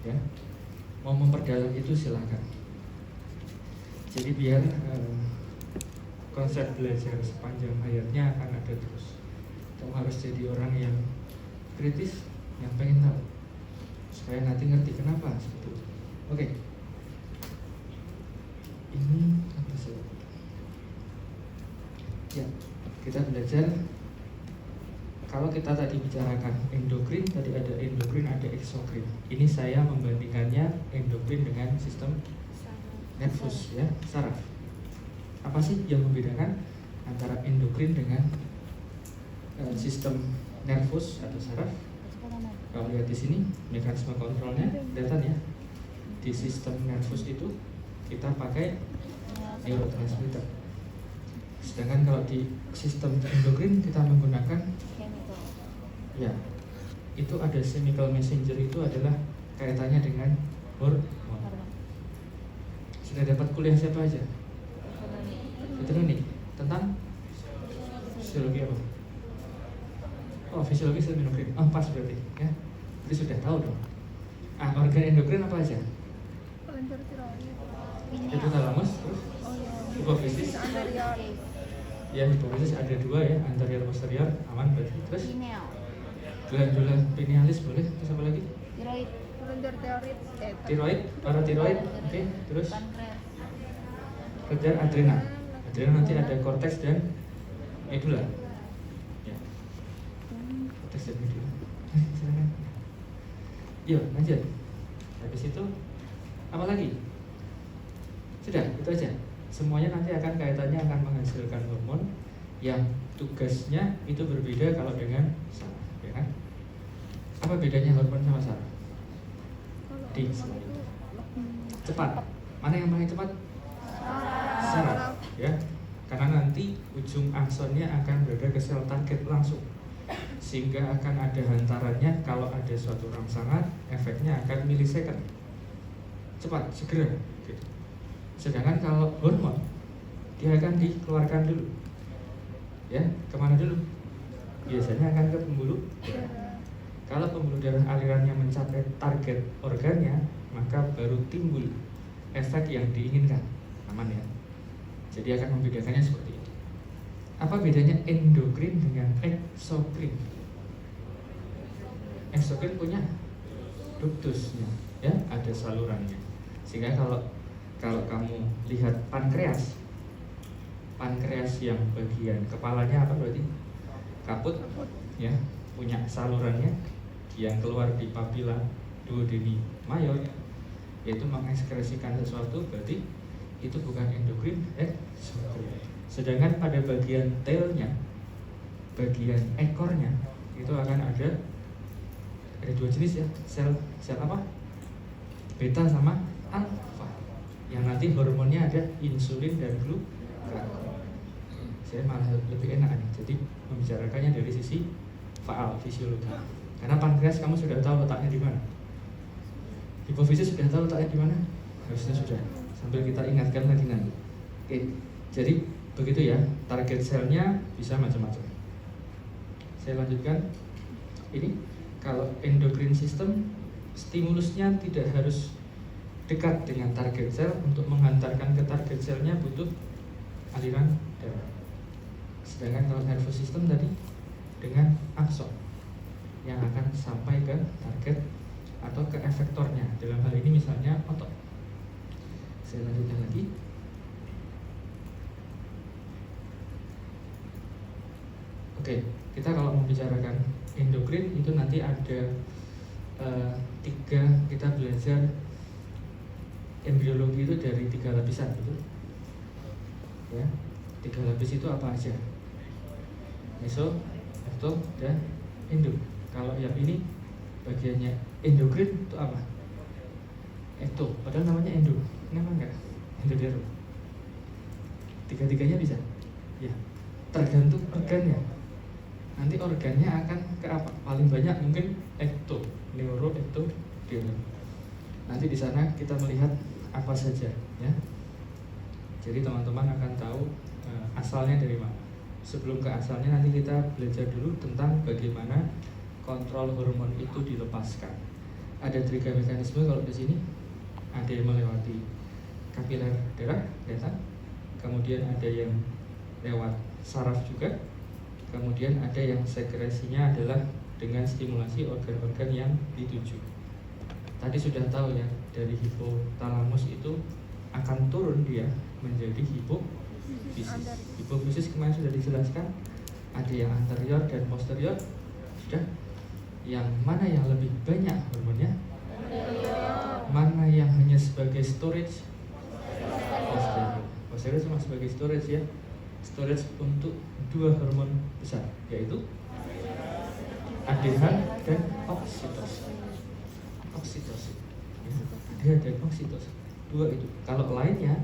ya. Mau memperdalam itu silakan. Jadi biar konsep belajar sepanjang hayatnya akan ada terus. Kamu harus jadi orang yang kritis, yang pengen tahu, supaya nanti ngerti kenapa seperti itu. Oke. Ini apa sih? Ya, kita belajar. Kalau kita tadi bicarakan endokrin, tadi ada endokrin, ada eksokrin. Ini saya membandingkannya endokrin dengan sistem nervus, ya, saraf. Apa sih yang membedakan antara endokrin dengan sistem nervus atau saraf? Kalau lihat di sini mekanisme kontrolnya, kelihatan ya. Di sistem nervus itu kita pakai neurotransmitter. Sedangkan kalau di sistem endokrin kita menggunakan ya, itu ada chemical messenger, itu adalah kaitannya dengan hormon. Sudah dapat kuliah siapa aja? Ekonomi tentang fisiologi apa? Oh, fisiologi sistem endokrin. Oh, pas berarti ya. Jadi sudah tahu dong. Organ endokrin apa aja? Hipotalamus, terus hipofisis. Ya, hipofisis ada dua ya, anterior posterior, aman berarti. Terus glandula pinealis boleh, terus apa lagi? Tiroid, paratiroid, oke. Terus kemudian adrenal. Adrenal nanti ada korteks dan medula. Ya. Korteks dan medula. Silakan. Yuk, lanjut. Habis itu apa lagi? Sudah, itu aja. Semuanya nanti akan kaitannya akan menghasilkan hormon yang tugasnya itu berbeda kalau dengan saraf, ya kan? Apa bedanya hormon sama saraf? Di cepat. Mana yang paling cepat? Saraf, ya. Karena nanti ujung aksonnya akan berada ke sel target langsung, sehingga akan ada hantarannya. Kalau ada suatu rangsangan, efeknya akan milisecond, cepat, segera gitu. Sedangkan kalau hormon, dia akan dikeluarkan dulu, ya. Kemana dulu? Biasanya akan ke pembuluh darah. Kalau pembuluh darah alirannya mencapai target organnya, maka baru timbul efek yang diinginkan. Aman ya? Jadi akan membedakannya seperti itu. Apa bedanya endokrin dengan eksokrin? Eksokrin punya duktusnya, ya, ada salurannya. Sehingga kalau kamu lihat pankreas yang bagian kepalanya apa berarti? Kaput, ya, punya salurannya yang keluar di papila duodeni mayor, yaitu mengekskresikan sesuatu, berarti itu bukan endokrin, eksokrin. Sedangkan pada bagian tailnya, bagian ekornya, itu akan ada dua jenis ya, sel apa? Beta sama alfa. Yang nanti hormonnya ada insulin dan glukagon. Saya malah lebih enak nih, jadi membicarakannya dari sisi faal, fisiologi. Karena pankreas kamu sudah tahu letaknya di mana. Hipofisis sudah tahu letaknya di mana? Harusnya sudah. Sambil kita ingatkan lagi nanti. Oke, jadi begitu ya. Target selnya bisa macam-macam. Saya lanjutkan. Ini kalau endokrin system, stimulusnya tidak harus dekat dengan target sel. Untuk menghantarkan ke target selnya butuh aliran darah. Sedangkan kalau nervous system tadi dengan akson yang akan sampai ke target atau ke efektornya. Dalam hal ini misalnya otot. Saya lanjutkan lagi. Oke, kita kalau membicarakan endokrin itu nanti ada tiga, kita belajar embriologi itu dari 3 lapisan, betul? Ya, 3 lapis itu apa aja? Meso, ekto, dan endo. Kalau yang ini bagiannya endokrin itu apa? Ekto, padahal namanya endo. Kenapa enggak? Endoderm. Tiga-tiganya bisa? Ya, tergantung organnya. Nanti organnya akan ke apa? Paling banyak mungkin ekto, neuro, ekto, derm. Nanti di sana kita melihat apa saja, ya. Jadi teman-teman akan tahu asalnya dari mana. Sebelum ke asalnya nanti kita belajar dulu tentang bagaimana kontrol hormon itu dilepaskan. ada 3 mekanisme kalau di sini. Ada yang melewati kapiler darah, kelihatan. Kemudian ada yang lewat saraf juga. Kemudian ada yang sekresinya adalah dengan stimulasi organ-organ yang dituju. Tadi sudah tahu ya, dari hipotalamus itu akan turun dia menjadi hipofisis. Hipofisis kemarin sudah dijelaskan, ada yang anterior dan posterior. Sudah. Yang mana yang lebih banyak hormonnya? Mana yang hanya sebagai storage? Posterior. Posterior cuma sebagai storage ya. Storage untuk 2 hormon besar, yaitu ADH dan oksitosin. Oksitosin. ADH dan oksitosin. 2 itu. Kalau lainnya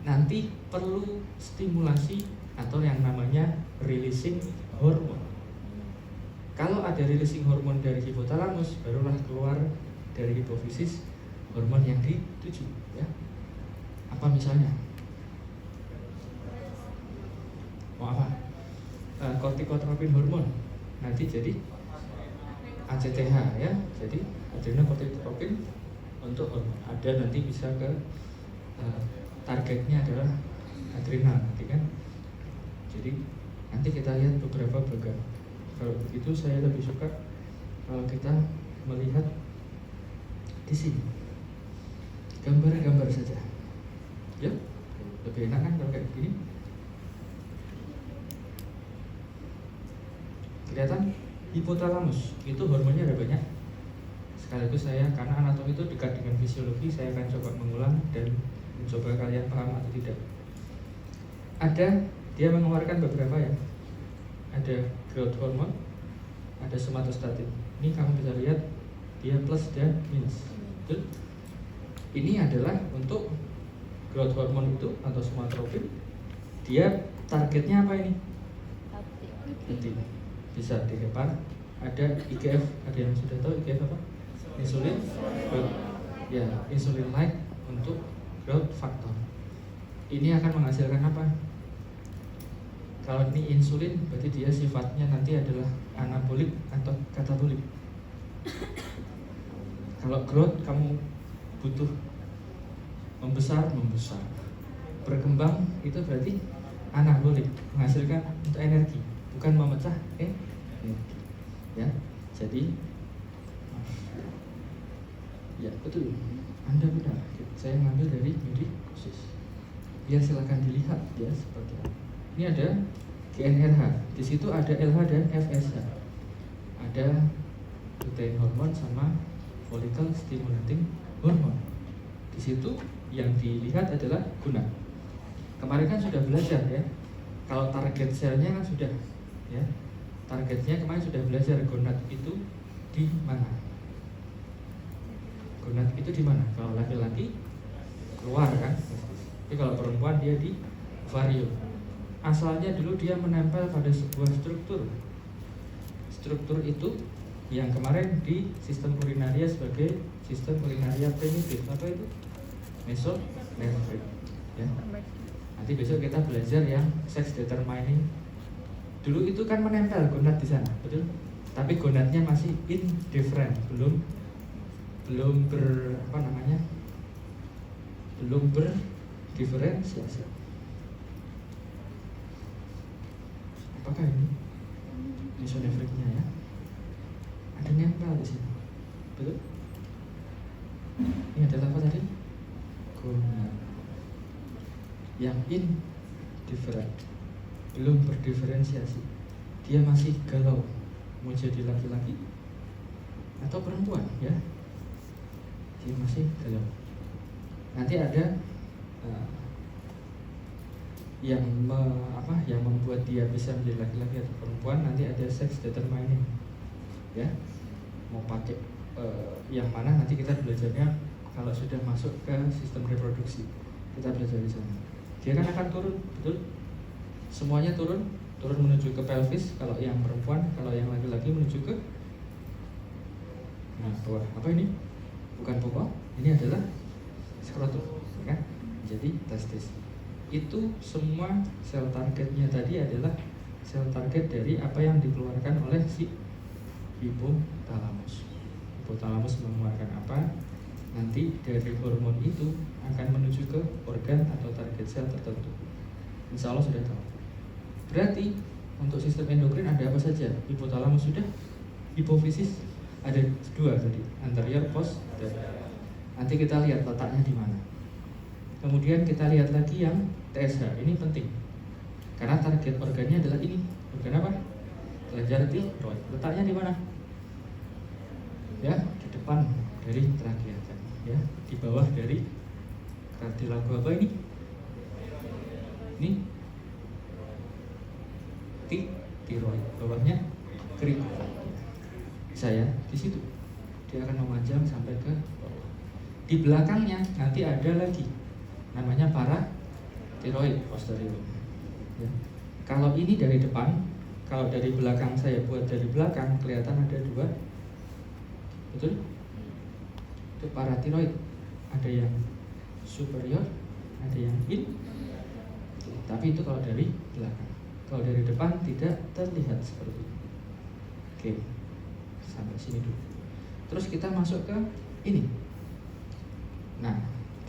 nanti perlu stimulasi atau yang namanya releasing hormon. Kalau ada releasing hormon dari hipotalamus, barulah keluar dari hipofisis hormon yang dituju ya. Apa misalnya? Mau apa? Kortikotropin hormon nanti jadi ACTH ya. Jadi adrenokortikotropin untuk hormon. Ada nanti bisa ke targetnya adalah adrenal nanti kan. Jadi nanti kita lihat beberapa bagian. Kalau begitu saya lebih suka kalau kita melihat di sini gambar-gambar saja, ya lebih enak kan kalau kayak begini. Kelihatan hipotalamus itu hormonnya ada banyak. Sekaligus saya karena anatomi itu dekat dengan fisiologi, saya akan coba mengulang dan mencoba kalian paham atau tidak. Ada dia mengeluarkan beberapa ya. Ada growth hormone, ada somatostatin. Ini kamu bisa lihat dia plus dan minus. Betul? Ini adalah untuk growth hormone itu atau somatotropin. Dia targetnya apa ini? Betul. Bisa dihepar. Ada IGF, ada yang sudah tahu IGF apa? Insulin. Ya, insulin like untuk growth factor. Ini akan menghasilkan apa? Kalau ini insulin, berarti dia sifatnya nanti adalah anabolik atau katabolik. Kalau growth, kamu butuh membesar, berkembang, itu berarti anabolik, menghasilkan untuk energi, bukan memecah energi. Ya, jadi ya betul, Anda benar. Saya ngambil dari Yudi khusus. Biar silakan dilihat ya seperti apa. Ini ada GnRH, di situ ada LH dan FSH, ada lutein hormon sama follicle stimulating hormone. Di situ yang dilihat adalah guna. Kemarin kan sudah belajar ya, kalau target selnya kan sudah ya, targetnya kemarin sudah belajar gonad itu di mana. Gonad itu di mana? Kalau laki-laki keluar kan, tapi kalau perempuan dia di vario. Asalnya dulu dia menempel pada sebuah struktur. Struktur itu yang kemarin di sistem urinaria sebagai sistem urinaria primitif. Apa itu? Mesonephrid. Ya. Nanti besok kita belajar yang sex determining. Dulu itu kan menempel gonad di sana, betul? Tapi gonadnya masih indifferent, belum berdiferensiasi. Apakah ini mesonephridnya ya? Ada nempel di sini, betul? Ini adalah apa tadi? Gonad yang indifferent, belum berdiferensiasi. Dia masih galau mau jadi laki-laki atau perempuan ya. Dia masih galau. Nanti ada yang membuat dia bisa menjadi laki-laki atau perempuan. Nanti ada sex determining ya. Mau pakai yang mana nanti kita belajarnya kalau sudah masuk ke sistem reproduksi. Kita belajar di sana. Dia kan akan turun, betul? Semuanya turun menuju ke pelvis kalau yang perempuan, kalau yang laki-laki menuju ke bawah. Apa ini? Bukan pokok, ini adalah skrotum, kan? Jadi testis. Itu semua sel targetnya tadi adalah sel target dari apa yang dikeluarkan oleh si hipotalamus. hipotalamus mengeluarkan apa, nanti dari hormon itu akan menuju ke organ atau target sel tertentu. Insya Allah sudah tahu. Berarti untuk sistem endokrin ada apa saja? Hipotalamus sudah, hipofisis ada 2 tadi, anterior, posterior. Nanti kita lihat letaknya di mana. Kemudian kita lihat lagi yang TSH, ini penting karena target organnya adalah ini. Organ apa? Kelenjar tiroid. Letaknya di mana? Ya, di depan dari trakea, ya, di bawah dari kartilago apa ini? Ini tiroid, bawahnya kering. Saya di situ. Dia akan memanjang sampai ke bawah. Di belakangnya nanti ada lagi namanya paratiroid posterior. Ya. Kalau ini dari depan, kalau dari belakang saya buat dari belakang kelihatan ada 2, betul? Itu paratiroid. Ada yang superior, ada yang in. Tapi itu kalau dari belakang. Kalau dari depan tidak terlihat seperti ini. Oke, sampai sini dulu. Terus kita masuk ke ini. Nah,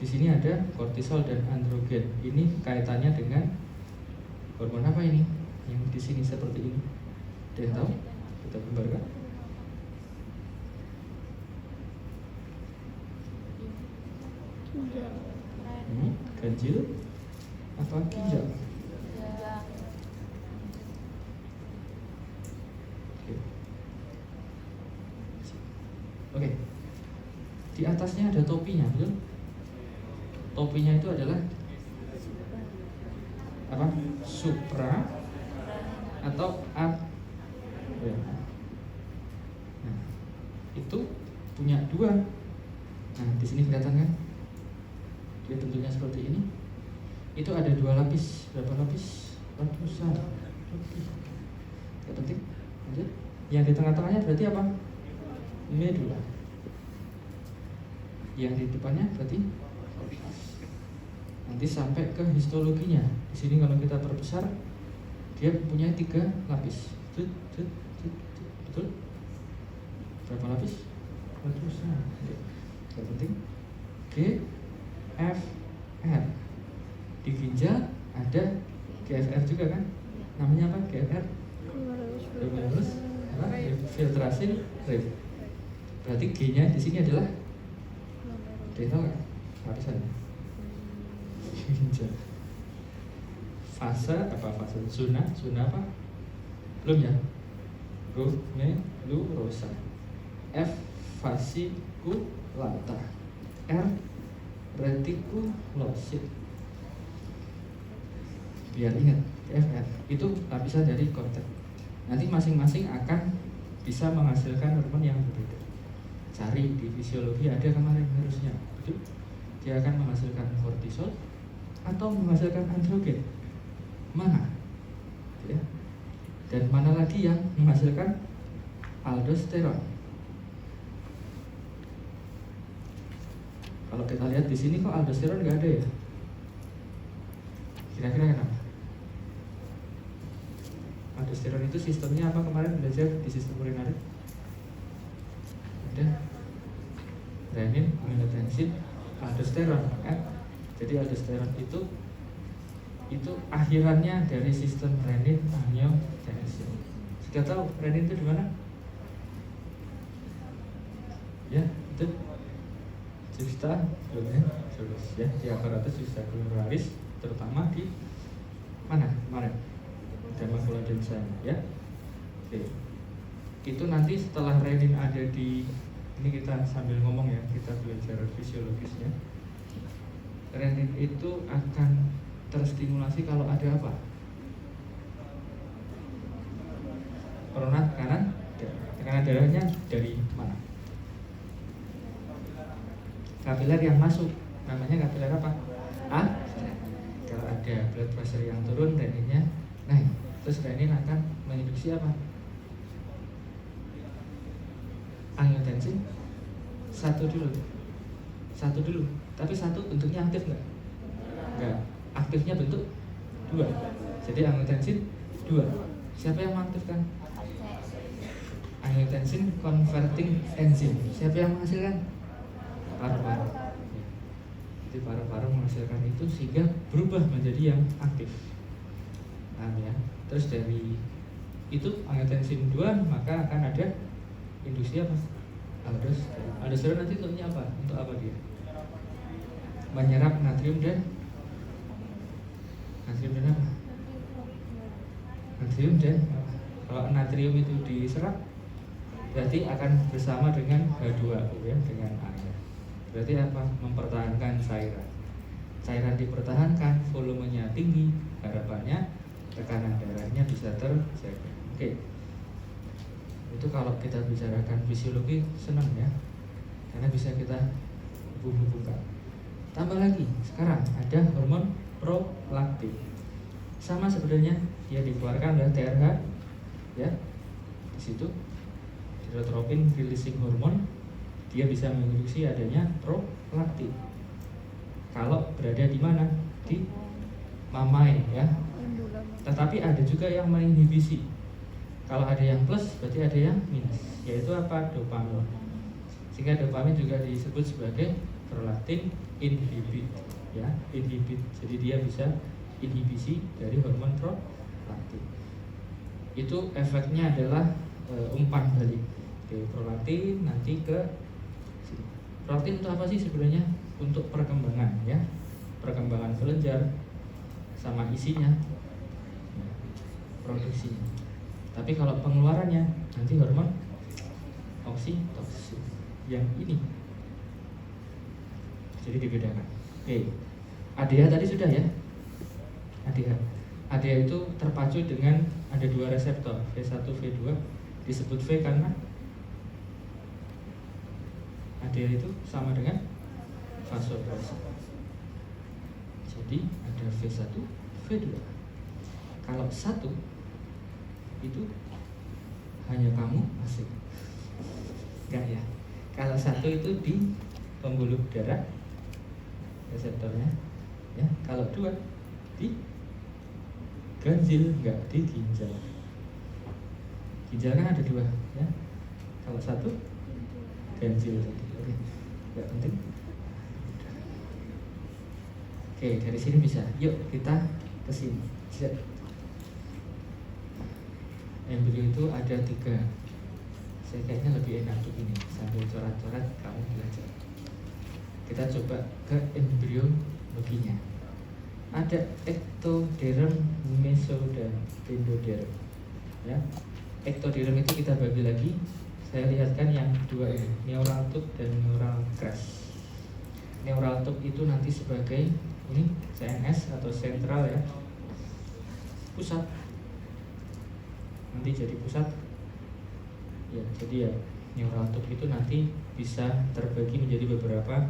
di sini ada kortisol dan androgen. Ini kaitannya dengan hormon apa ini? Yang di sini seperti ini. Ada yang tahu? Kita gambarkan. Ini ganjil apa ginjal? Oke. Di atasnya ada topinya, betul? Topinya itu adalah apa? Supra atau ab. Ya. Nah, itu punya 2. Nah, di sini kelihatan kan? Dia bentuknya seperti ini. Itu ada 2 lapis. Berapa lapis? Ratusan. Gak penting. Lanjut. Yang di tengah-tengahnya berarti apa? Medula. Yang di depannya berarti kortex. Nanti sampai ke histologinya. Di sini kalau kita perbesar, dia punya 3 lapis. Betul? Berapa lapis? Ratusan. Gak penting. G, F, R. Di ginjal ada GFR juga kan? Namanya apa? GFR? Glomerulus filtrasi rate. Berarti G-nya di sini adalah dental kan? Lapisannya. Ginjal. Fase apa? Fase zona apa? Belum ya? Glomerulosa. F fasciculata. R reticulosit. Biar ingat, FR itu lapisan dari korteks. Nanti masing-masing akan bisa menghasilkan hormon yang berbeda. Cari di fisiologi ada kemarin harusnya, betul? Dia akan menghasilkan kortisol atau menghasilkan androgen. Mana? Ya. Dan mana lagi yang menghasilkan aldosteron? Kalau kita lihat di sini kok aldosteron nggak ada ya? Kira-kira kenapa? Aldosteron itu sistemnya apa kemarin belajar di sistem uriner? Ada renin, angiotensin, aldosteron kan? Jadi aldosteron itu akhirannya dari sistem renin, angiotensin. Sudah tahu renin itu di mana? Ya, itu justa glomerulus ya, di aparatus justa glomerularis, terutama di mana kemarin makula densa ya. Oke. Itu nanti setelah renin ada di ini, kita sambil ngomong ya, kita belajar fisiologisnya. Renin itu akan terstimulasi kalau ada apa? Peronak kanan, tekanan darahnya dari mana? Kapiler yang masuk, namanya kapiler apa? Kalau ada blood pressure yang turun, reninnya naik. Terus renin akan menginduksi apa? Angiotensin satu dulu. Tapi satu bentuknya aktif nggak? Nggak. Aktifnya bentuk 2. Jadi angiotensin 2. Siapa yang mengaktifkan? angiotensin converting enzyme. Siapa yang menghasilkan? Paru-paru. Jadi paru-paru menghasilkan itu sehingga berubah menjadi yang aktif. Paham ya? Terus dari itu angiotensin 2 maka akan ada induksi apa? Aldosteron. Aldosteron nanti untuknya apa? Untuk apa dia? Menyerap natrium dan apa? Natrium dan apa? Kalau natrium itu diserap berarti akan bersama dengan H2O ya, dengan air. Berarti apa? Mempertahankan cairan. Cairan dipertahankan, volumenya tinggi, harapannya tekanan darahnya bisa terjaga. Oke. Itu kalau kita bicarakan fisiologi senang ya, karena bisa kita hubung-hubungkan. Tambah lagi, sekarang ada hormon prolaktin. Sama sebenarnya dia dikeluarkan oleh TRH ya. Di situ thyrotropin releasing hormone, dia bisa menginduksi adanya prolaktin. Kalau berada di mana? Di mamai ya. Tetapi ada juga yang menginhibisi. Kalau ada yang plus berarti ada yang minus, yaitu apa? Dopamin. Sehingga dopamin juga disebut sebagai prolaktin inhibit ya, inhibit. Jadi dia bisa inhibisi dari hormon prolaktin. Itu efeknya adalah umpan balik. Oke, prolaktin nanti ke sini. Prolaktin itu apa sih sebenarnya? Untuk perkembangan ya, perkembangan kelenjar sama isinya, produksinya. Tapi kalau pengeluarannya nanti hormon oksitosin yang ini. Jadi dibedakan. Oke. ADH tadi sudah ya. ADH itu terpacu dengan ada 2 reseptor, V1, V2. Disebut V karena ADH itu sama dengan vasopresor. Jadi ada V1, V2. Kalau 1 itu hanya kamu asik. Enggak ya. Kalau 1 itu di pembuluh darah reseptornya ya. Kalau 2 di ganjil, enggak di ginjal. Ginjal kan ada 2 ya. Kalau 1 ganjil tadi. Oke. Enggak penting. Oke, dari sini bisa. Yuk kita ke sini. Embrio itu ada 3. Saya kayaknya lebih enak begini, sambil coret-coret kamu belajar. Kita coba ke embriologinya. Ada ectoderm, mesoderm, endoderm. Ya, ectoderm itu kita bagi lagi. Saya lihatkan yang 2 ini, neural tube dan neural crest. Neural tube itu nanti sebagai ini CNS atau sentral ya, pusat. Nanti jadi pusat ya, jadi ya neural tube itu nanti bisa terbagi menjadi beberapa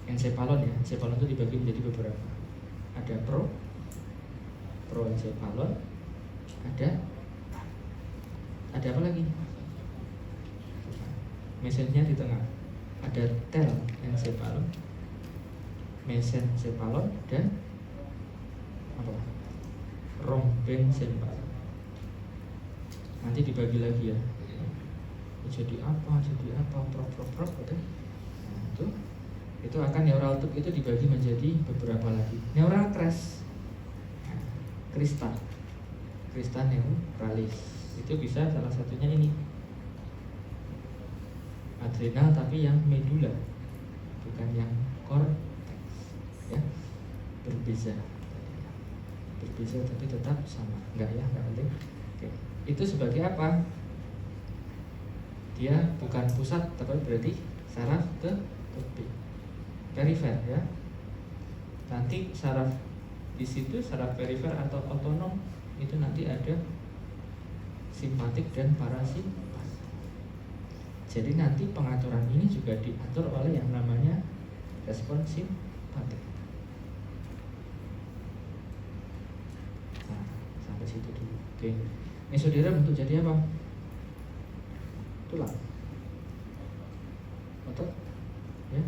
encephalon ya. Encephalon itu dibagi menjadi beberapa. Ada proencephalon, ada apa lagi? Mesennya di tengah. Ada telencephalon, mesencephalon dan apa? Rhombencephalon. Nanti dibagi lagi ya. Jadi apa, prop gitu. Nah, itu akan neural tube itu dibagi menjadi beberapa lagi. Neural crest, crista neuralis. Itu bisa salah satunya ini. Adrenal tapi yang medula, bukan yang cortex. Ya. Berbeza tapi tetap sama. Enggak penting. Oke. Itu sebagai apa? Dia bukan pusat, tapi berarti saraf ke tepi, perifer ya. Nanti saraf di situ, saraf perifer atau otonom itu nanti ada simpatik dan parasimpatik. Jadi nanti pengaturan ini juga diatur oleh yang namanya respon simpatik. Nah, sampai situ dulu. Oke. Mesoderm untuk jadi apa? Tulang, otot, ya.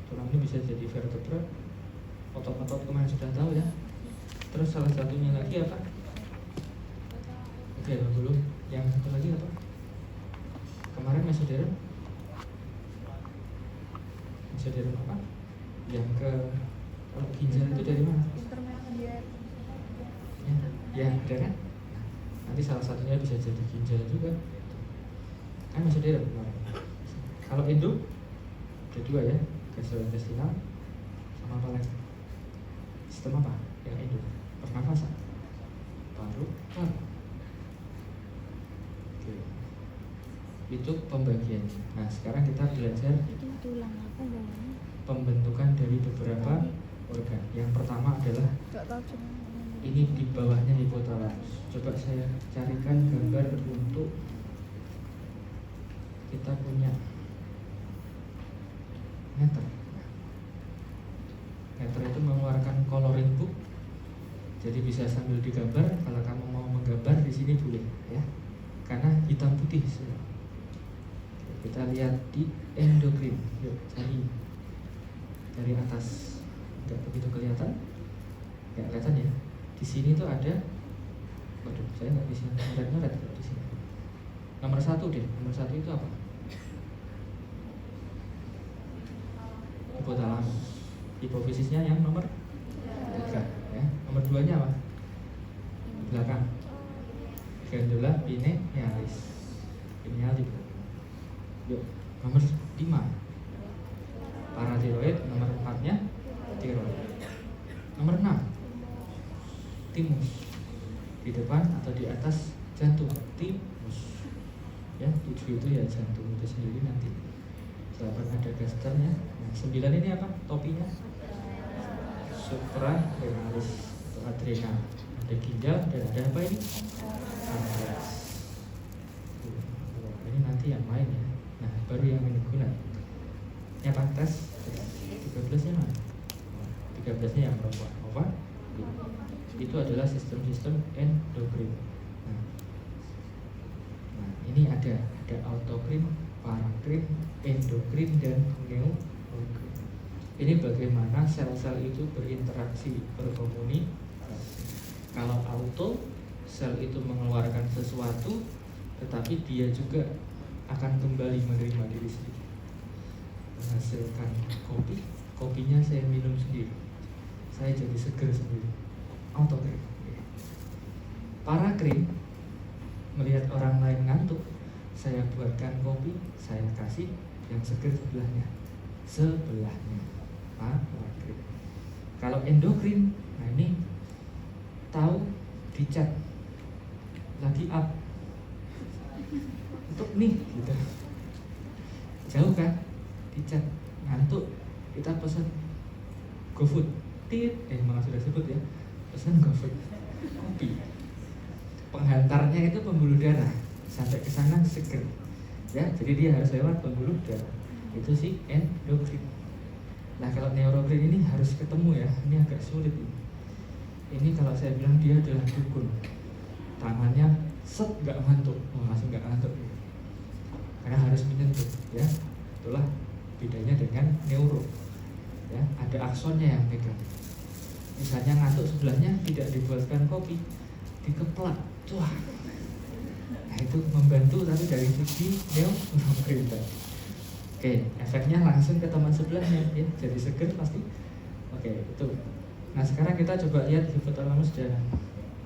Tulang ini bisa jadi vertebra, otot-otot kemarin sudah tahu ya. Terus salah satunya lagi apa? Oke, belum. Yang satu lagi apa? Kemarin mesoderen apa? Yang ke ginjal itu dari mana? Ya, ada kan? Nanti salah satunya bisa jadi ginjal juga. Kan mesoderen kemarin. Kalau endo ada dua ya, gastrointestinal sama apa lagi? Sistem apa? Yang endo, pernafasan, paru. Oke. Itu pembagiannya. Nah, sekarang kita belajar pembentukan dari beberapa organ. Yang pertama adalah ini di bawahnya hipotalamus. Coba saya carikan gambar untuk kita punya meter. Meter itu mengeluarkan coloring book. Jadi bisa sambil digambar. Kalau kamu mau menggambar di sini boleh ya. Karena hitam putih semua. Kita lihat di endokrin. Yuk cari dari atas. Enggak begitu kelihatan. Enggak kelihatan ya. Di sini tuh ada. Waduh, saya nggak bisa nyoret-nyoret di sini. Nomor 1 deh. Nomor 1 itu apa? Hipotalamus. Hipofisisnya yang nomor 3 ya. Nomor 2-nya apa? Belakang. Gandula pinealis. Pineali. Yuk, nomor 5 paratiroid, nomor 4-nya tiroid. Nomor 6 timus. Di depan atau di atas jantung, timus. Ya, 7 itu ya jantung itu sendiri nanti. 8 ada gasternya. Nah, 9 ini apa? Topinya suprarenalis atau adrenal. Ada ginjal dan ada apa ini? Pankreas. Ini nanti yang main ya. Nah, baru yang ini guna. Ya tes 13-nya mana? 13-nya yang perempuan. Apa? Itu adalah sistem-sistem endokrin. Nah, ini ada autokrin, parakrin, endokrin dan neokrin. Ini bagaimana sel-sel itu berinteraksi, berkomunikasi. Kalau auto, sel itu mengeluarkan sesuatu, tetapi dia juga akan kembali menerima diri sendiri. Menghasilkan kopinya saya minum sendiri. Saya jadi seger sendiri. Autokrin. Parakrin, melihat orang lain ngantuk, saya buatkan kopi, saya kasih yang seger sebelahnya. Parakrin. Kalau endokrin, nah ini tahu dicat lagi up untuk nih gitu, jauh kan dicat ngantuk, kita pesan GoFood malah sudah sebut ya, pesan GoFood kopi, penghantarnya itu pembuluh darah sampai ke sana seger ya, jadi dia harus lewat pembuluh darah, itu sih endokrin. Nah, kalau neurokrin ini harus ketemu ya, ini agak sulit ini kalau saya bilang dia adalah dukun, tangannya set nggak ngantuk, langsung nggak ngantuk karena harus menyentuh ya. Itulah bedanya dengan neuro ya, ada aksonnya yang pegang. Misalnya ngantuk sebelahnya tidak dibuatkan kopi, dikeplak, wah, nah itu membantu tapi dari segi neurokrin. Oke, efeknya langsung ke teman sebelahnya ya, jadi seger pasti. Oke, itu. Nah, sekarang kita coba lihat hipotalamus dan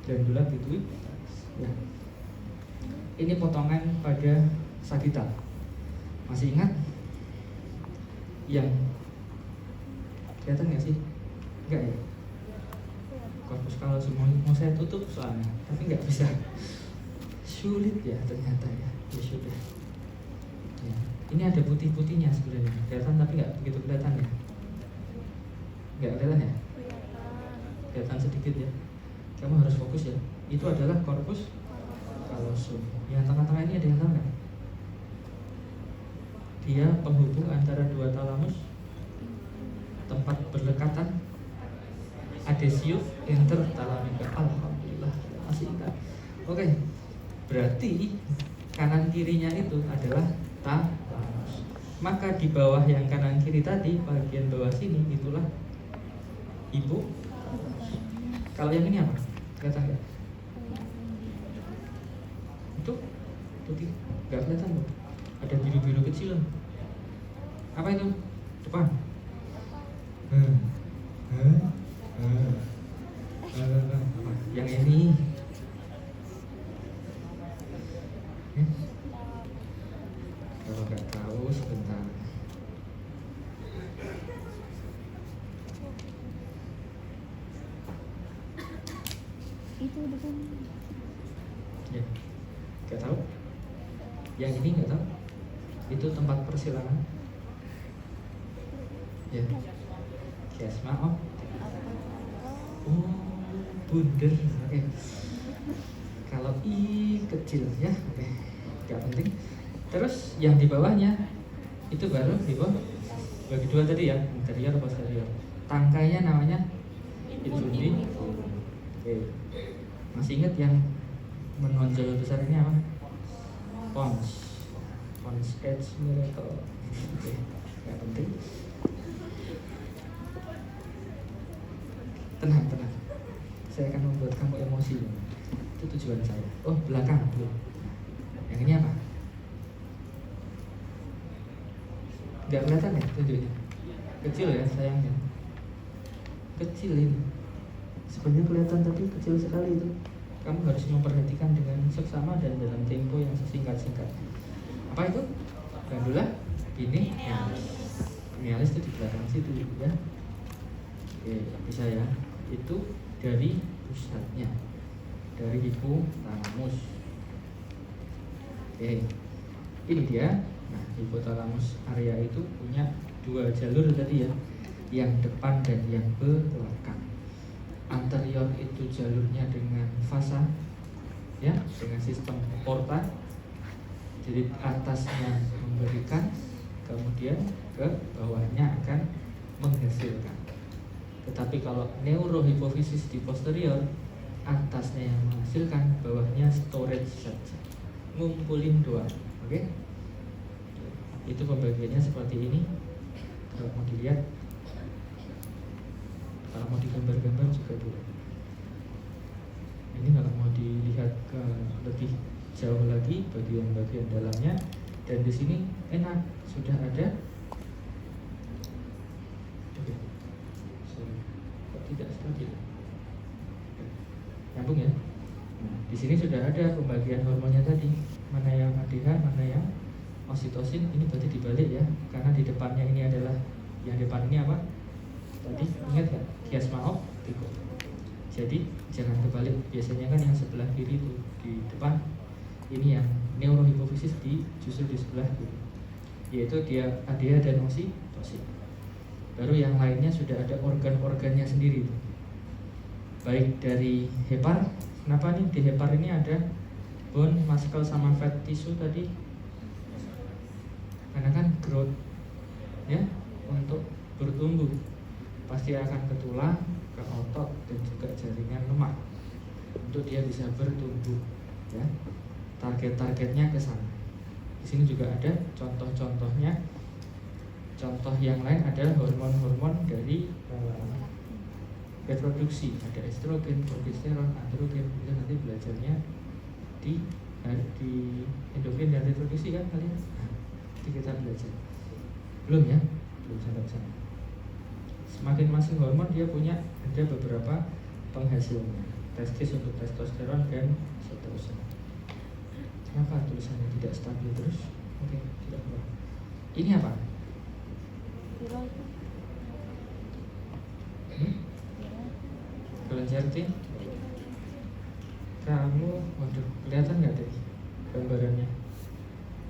glandula pituitari ya. Ini potongan pada sagital. Masih ingat yang kelihatan nggak sih? Enggak ya? Korpus kalosum mau saya tutup soalnya, tapi nggak bisa. Sulit ya ternyata ya. Ya sudah. Ya. Ini ada putih-putihnya sebenarnya, kelihatan tapi nggak begitu kelihatan ya. Nggak kelihatan ya? Kelihatan sedikit ya. Kamu harus fokus ya. Itu adalah korpus kalosum. Yang tengah-tengah ini ada yang tahu nggak? Dia penghubung antara dua talamus, tempat berlekatan adesio intertalamika. Alhamdulillah masih ingat. Oke, berarti kanan kirinya itu adalah talamus. Maka di bawah yang kanan kiri tadi, bagian bawah sini itulah ibu. Kalau yang ini apa? Kelihatan nggak? Itu putih, nggak kelihatan loh. Ada biru-biru kecil. Apa itu? Depan. Hmm. Apa? Yang ini. Kalau nggak tahu sebentar. Itu depan. Ya, nggak tahu. Yang ini nggak tahu. Itu tempat persilangan. Ya. Kiasma oh. Oh, bundar. Oke. Kalau I kecil ya. Oke. Nggak penting. Terus yang di bawahnya itu baru di bawah bagi dua tadi ya, interior posterior. Tangkainya namanya infundi. Oke. Masih ingat yang menonjol besar ini apa? Pons Edge Miracle. Oke, nggak penting. Tenang. Saya akan membuat kamu emosi. Itu tujuan saya. Oh, belakang belum. Yang ini apa? Nggak kelihatan ya tunjuknya? Kecil ya sayangnya. Kecil ini. Sebenarnya kelihatan tapi kecil sekali itu. Kamu harus memperhatikan dengan seksama dan dalam tempo yang sesingkat-singkat. Apa itu? Gandula ini Penialis itu di belakang situ ya. Oke, bisa ya. Itu dari pusatnya, dari hipotalamus. Oke, ini dia. Nah, hipotalamus area itu punya dua jalur tadi ya, yang depan dan yang belakang. Anterior itu jalurnya dengan fasa, ya, dengan sistem porta. Jadi atasnya memberikan, kemudian ke bawahnya akan menghasilkan. Tetapi kalau neurohipofisis di posterior, atasnya yang menghasilkan, bawahnya storage saja, ngumpulin doang. Oke? Itu pembagiannya seperti ini. Kalau mau dilihat, kalau mau digambar-gambar juga boleh. Ini kalau mau dilihat ke lebih jauh lagi bagian-bagian dalamnya, dan di sini enak sudah ada. Oke, sorry, kok tidak stabil? Nyambung ya. Nah, di sini sudah ada pembagian hormonnya tadi. Mana yang ADH, mana yang oksitosin. Ini berarti dibalik ya, karena di depannya ini adalah yang depan ini apa? Tadi ingat ya, kiasma optiko. Jadi jangan kebalik. Biasanya kan yang sebelah kiri itu di depan, ini yang neurohipofisis justru di sebelah kiri, yaitu dia ADH dan oksitosin. Baru yang lainnya sudah ada organ-organnya sendiri, baik dari hepar. Kenapa nih di hepar ini ada bone, muscle sama fat tissue tadi? Karena kan growth ya, untuk bertumbuh pasti akan ke tulang, ke otot, dan juga jaringan lemak untuk dia bisa bertumbuh ya. Target-targetnya ke sana. Di sini juga ada contoh-contohnya. Contoh yang lain adalah hormon-hormon dari reproduksi. Ada estrogen, progesteron, androgen. Itu nanti belajarnya di endokrin dan reproduksi kan kalian. Nah, nanti kita belajar. Belum ya? Belum sampai sana. Semakin masuk hormon dia punya ada beberapa penghasilnya. Testis untuk testosteron dan seterusnya. Kenapa tulisannya tidak stabil terus? Oke, tidak apa. Ini apa? Kelenjar-T. Kamu, waduh, kelihatan nggak deh gambarannya?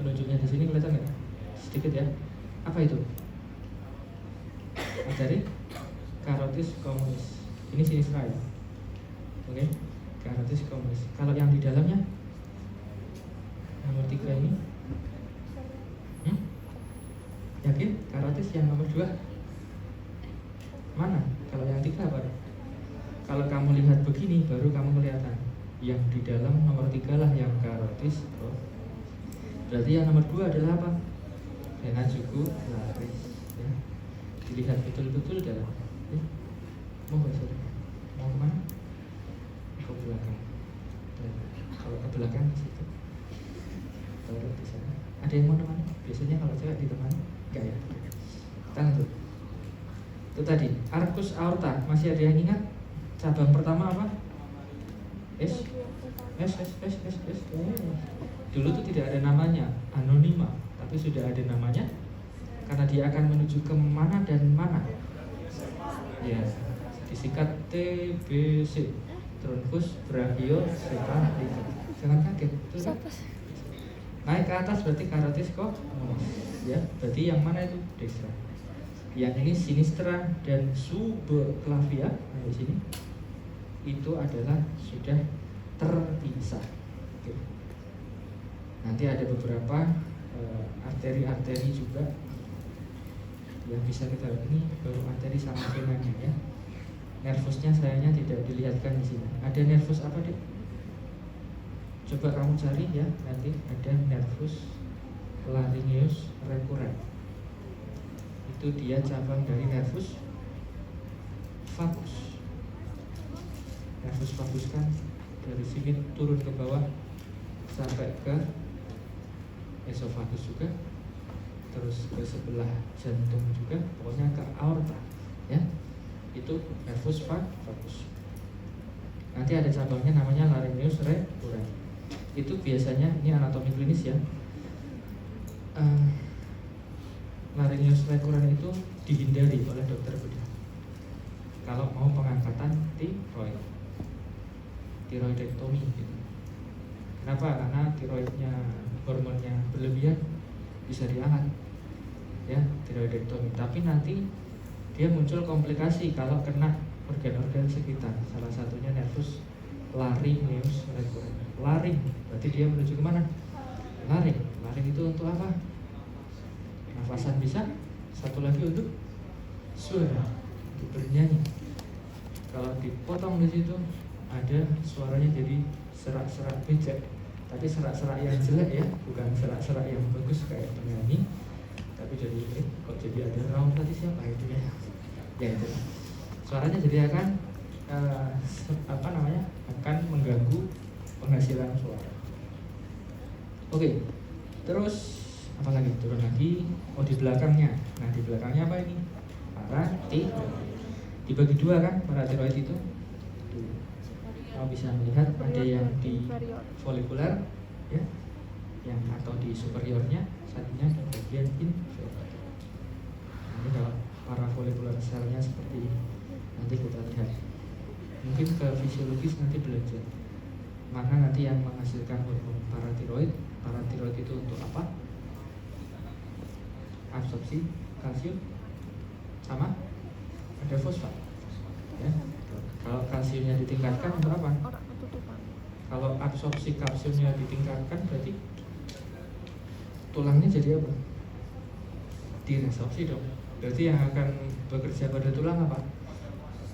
Penunjuknya di sini kelihatan nggak? Sedikit ya. Apa itu? Ajari. Carotis communis. Ini sinistra ya. Oke, carotis communis. Kalau yang di dalamnya? Nomor 3 ini yakin? Carotis yang nomor 2 mana? Kalau yang 3 apa? Kalau kamu lihat begini baru kamu kelihatan. Yang di dalam nomor 3 lah yang carotis. Oh. Berarti yang nomor 2 adalah apa? Vena jugularis ya. Dilihat betul-betul dalam ya. Mau kemana? Ke belakang. Kalau ke belakang situ baru di sana. Ada yang mau nemani? Biasanya kalau cewek ditemani? Enggak ya? Tangan tuh. Itu tadi, arcus aorta. Masih ada yang ingat? Cabang pertama apa? S. Dulu tuh tidak ada namanya, anonima, tapi sudah ada namanya karena dia akan menuju ke mana dan mana. Ya, disingkat TBC, Truncus Brachiocephalus. Jangan kaget, itu kan? Naik ke atas berarti karotis kok, ya, berarti yang mana itu? Destra. Yang ini sinistra dan subclavia, di sini itu adalah sudah terpisah. Oke. Nanti ada beberapa arteri-arteri juga yang bisa kita lihat. Ini baru arteri sama venanya ya. Nervusnya sayangnya tidak dilihatkan di sini. Ada nervus apa deh? Coba kamu cari ya, nanti ada nervus laryngeus recurrens. Itu dia cabang dari nervus vagus. Nervus vagus kan dari sini turun ke bawah sampai ke esofagus juga, terus ke sebelah jantung juga, pokoknya ke aorta ya. Itu nervus vagus. Nanti ada cabangnya namanya laryngeus recurrens. Itu biasanya, ini anatomi klinis ya, laryngeus recurrens itu dihindari oleh dokter bedah kalau mau pengangkatan tiroidektomi gitu. Kenapa? Karena tiroidnya, hormonnya berlebihan, bisa diangkat ya, tiroidektomi. Tapi nanti dia muncul komplikasi kalau kena organ-organ sekitar, salah satunya nervus laryngeus recurrens. Laring, berarti dia menuju kemana? Laring. Laring itu untuk apa? Nafasan bisa. Satu lagi untuk suara, untuk bernyanyi. Kalau dipotong di situ ada suaranya jadi serak-serak becek, tapi serak-serak yang jelek ya, bukan serak-serak yang bagus kayak penyanyi, tapi jadi kok jadi ada raung tadi siapa itu ya? Ya itu. Suaranya jadi akan akan mengganggu penghasilan suara. Oke, terus apa lagi? Turun lagi. Oh, di belakangnya. Nah, di belakangnya apa ini? Paratiroid. Dibagi dua kan paratiroid itu. Kamu bisa melihat ada yang di folikuler ya, yang atau di superiornya, satunya di bagian inferior. Ini kalau parafolikuler selnya seperti ini. Nanti kita lihat. Mungkin ke fisiologis nanti belajar. Mana nanti yang menghasilkan hormon paratiroid. Paratiroid itu untuk apa? Absorpsi kalsium sama ada fosfat ya. Kalau kalsiumnya ditingkatkan untuk apa? Kalau absorpsi kalsiumnya ditingkatkan berarti tulangnya jadi apa? Diresorpsi dong. Berarti yang akan bekerja pada tulang apa?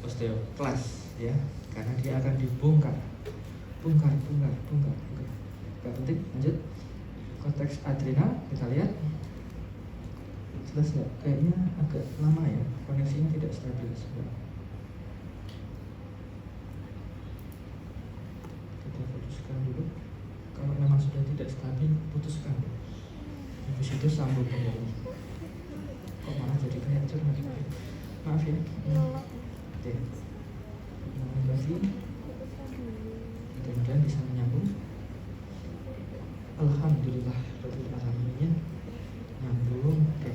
Osteoklas ya, karena dia akan dibongkar. Bongkar. Gak penting, lanjut. Konteks adrenal kita lihat. Jelas nggak? Kayaknya agak lama ya, koneksinya tidak stabil sebenarnya. Kita putuskan dulu. Kalau memang sudah tidak stabil, putuskan. Habis itu sambung kembali. Kok malah jadi kayak curhat? Maaf ya. Oke. Terima kasih. Mudah-mudahan bisa menyambung. Alhamdulillah rabbil alamin. Nyambung. Oke.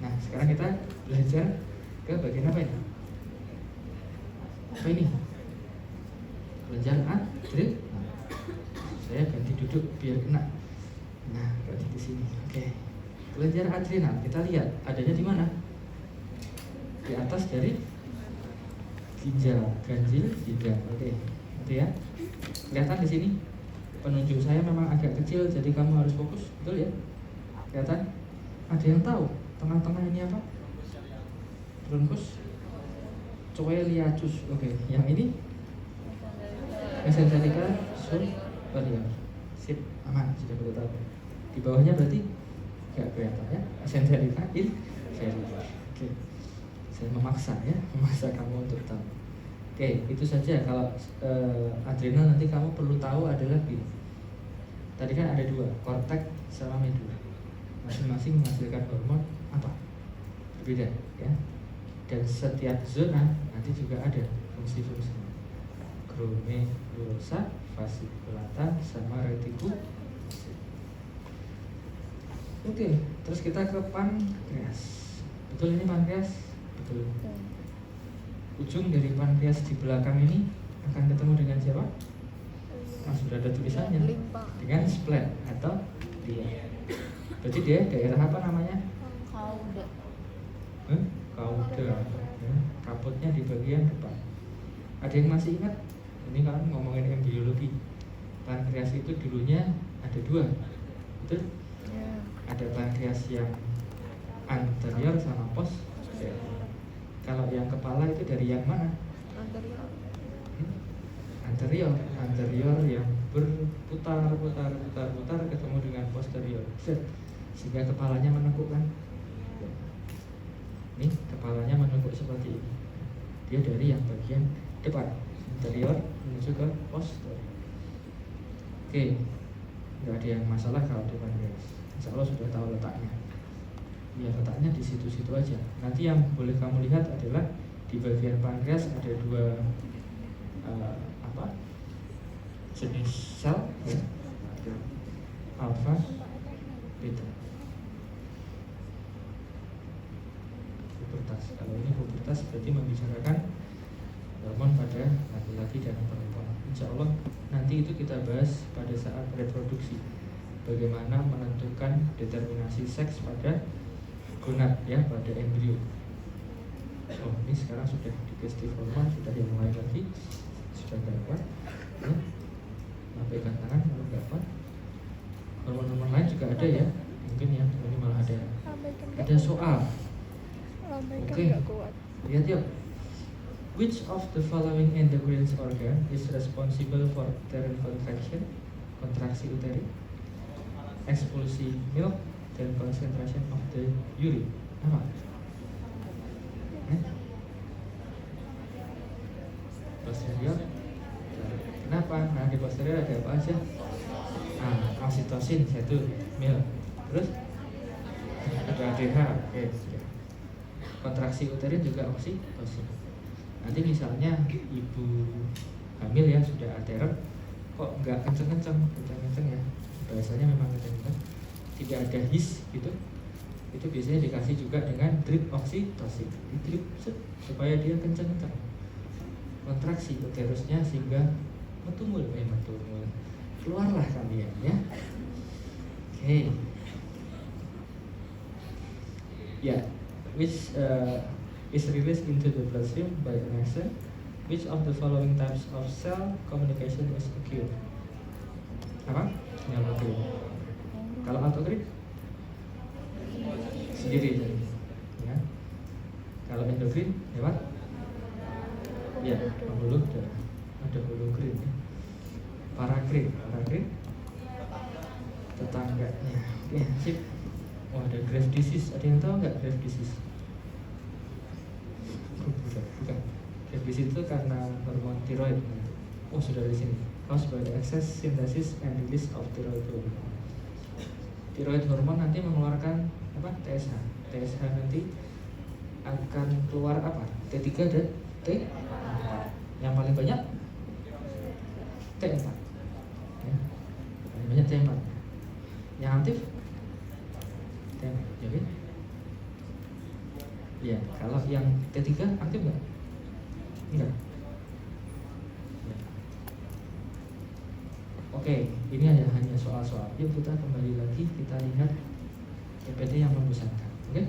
Nah, sekarang kita belajar ke bagian apa ini? Apa ini? Belajar adrenal. Saya ganti duduk biar kena. Nah, ganti di sini. Oke. Belajar adrenal. Kita lihat adanya di mana? Di atas dari ginjal, ganjil ginjal. Oke. Itu ya. Kelihatan di sini penunjuk saya memang agak kecil, jadi kamu harus fokus, betul ya? Kelihatan? Ada yang tahu tengah-tengah ini apa? Truncus coeliacus. Oke, yang ini mesenterica superior. Sip, aman, sudah boleh tahu. Di bawahnya berarti nggak kelihatan ya? Mesenterica inferior. Oke, saya memaksa ya, memaksa kamu untuk tahu. Oke, itu saja. Kalau adrenal nanti kamu perlu tahu ada lagi. Tadi kan ada dua, korteks sama medula. masing-masing menghasilkan hormon apa? Berbeda ya. Dan setiap zona nanti juga ada fungsi-fungsinya. Glomerulosa, fasciculata, sama retikulasi. Oke, terus kita ke pankreas. Betul ini pankreas? Betul. Ujung dari pankreas di belakang ini akan ketemu dengan siapa? Nah, sudah ada tulisannya. Dengan spleen atau lia. Berarti dia daerah apa namanya? Kauda. Kauda. Ya, kaputnya di bagian depan. Ada yang masih ingat? Ini kan ngomongin embriologi. Pankreas itu dulunya ada dua, betul? Ya. Ada pankreas yang anterior sama posterior. Kalau yang kepala itu dari yang mana? Anterior. Anterior yang berputar ketemu dengan posterior. Sehingga kepalanya menekuk kan? Nih, kepalanya menekuk seperti ini. Dia dari yang bagian depan, anterior menuju ke posterior. Oke, nggak ada yang masalah kalau di pankreas. Insya Allah sudah tahu letaknya. Ya letaknya di situ-situ aja. Nanti yang boleh kamu lihat adalah di bagian pankreas ada dua jenis sel ya. Alfa, beta. Pubertas. Kalau ini pubertas berarti membicarakan hormon pada laki-laki dan perempuan. Insya Allah nanti itu kita bahas pada saat reproduksi. Bagaimana menentukan determinasi seks pada gonad ya, pada embrio. Oh ini sekarang sudah digestif hormon, sudah yang mulai lagi, sudah dapat ya. Pegang tangan kalau nggak apa. Hormon-hormon lain juga ada ya, mungkin ya. Ini malah ada soal. Oke, lihat yuk. Which of the following endocrine organ is responsible for uterine contraction, kontraksi uterin, ekspulsi milk, dan concentration of the urine? Apa? Posterior. Kenapa? Nah di posterior ada apa aja? Oksitosin satu, milk. Terus ada ADH. Oke, sudah. Kontraksi uterin juga oksitosin. Nanti misalnya ibu hamil ya sudah ateron, kok nggak kenceng-kenceng ya? Bahasanya memang kenceng-kenceng. Tidak ada his gitu. Itu biasanya dikasih juga dengan drip oksitosin. Di drip supaya dia kenceng-kenceng. Kontraksi uterusnya sehingga metumul. Keluarlah kalian ya. Oke. Ya, which is released into the bloodstream by an axon. Which of the following types of cell communication is acute? Apa? Yang acute. Kalau autocrine sendiri ya. Kalau endokrin lewat ya pembuluh darah. Ada holokrin ya. Parakrin tetangganya. Oke, sip. Oh, ada Graves disease. Ada yang tahu nggak Graves disease? Bukan. Graves disease itu karena hormon tiroid. Oh, sudah di sini. Caused by the excess synthesis and release of thyroid hormone. Thyroid hormone nanti mengeluarkan apa? TSH. TSH nanti akan keluar apa? T3 dan T4. Yang paling banyak T4 ya. Paling banyak T4. Yang aktif T4. Jadi ya, kalau yang T3 aktif nggak? Enggak. Ya. Oke, ini hanya soal-soal. Yuk kita kembali lagi, kita lihat PPT yang membosankan. Oke?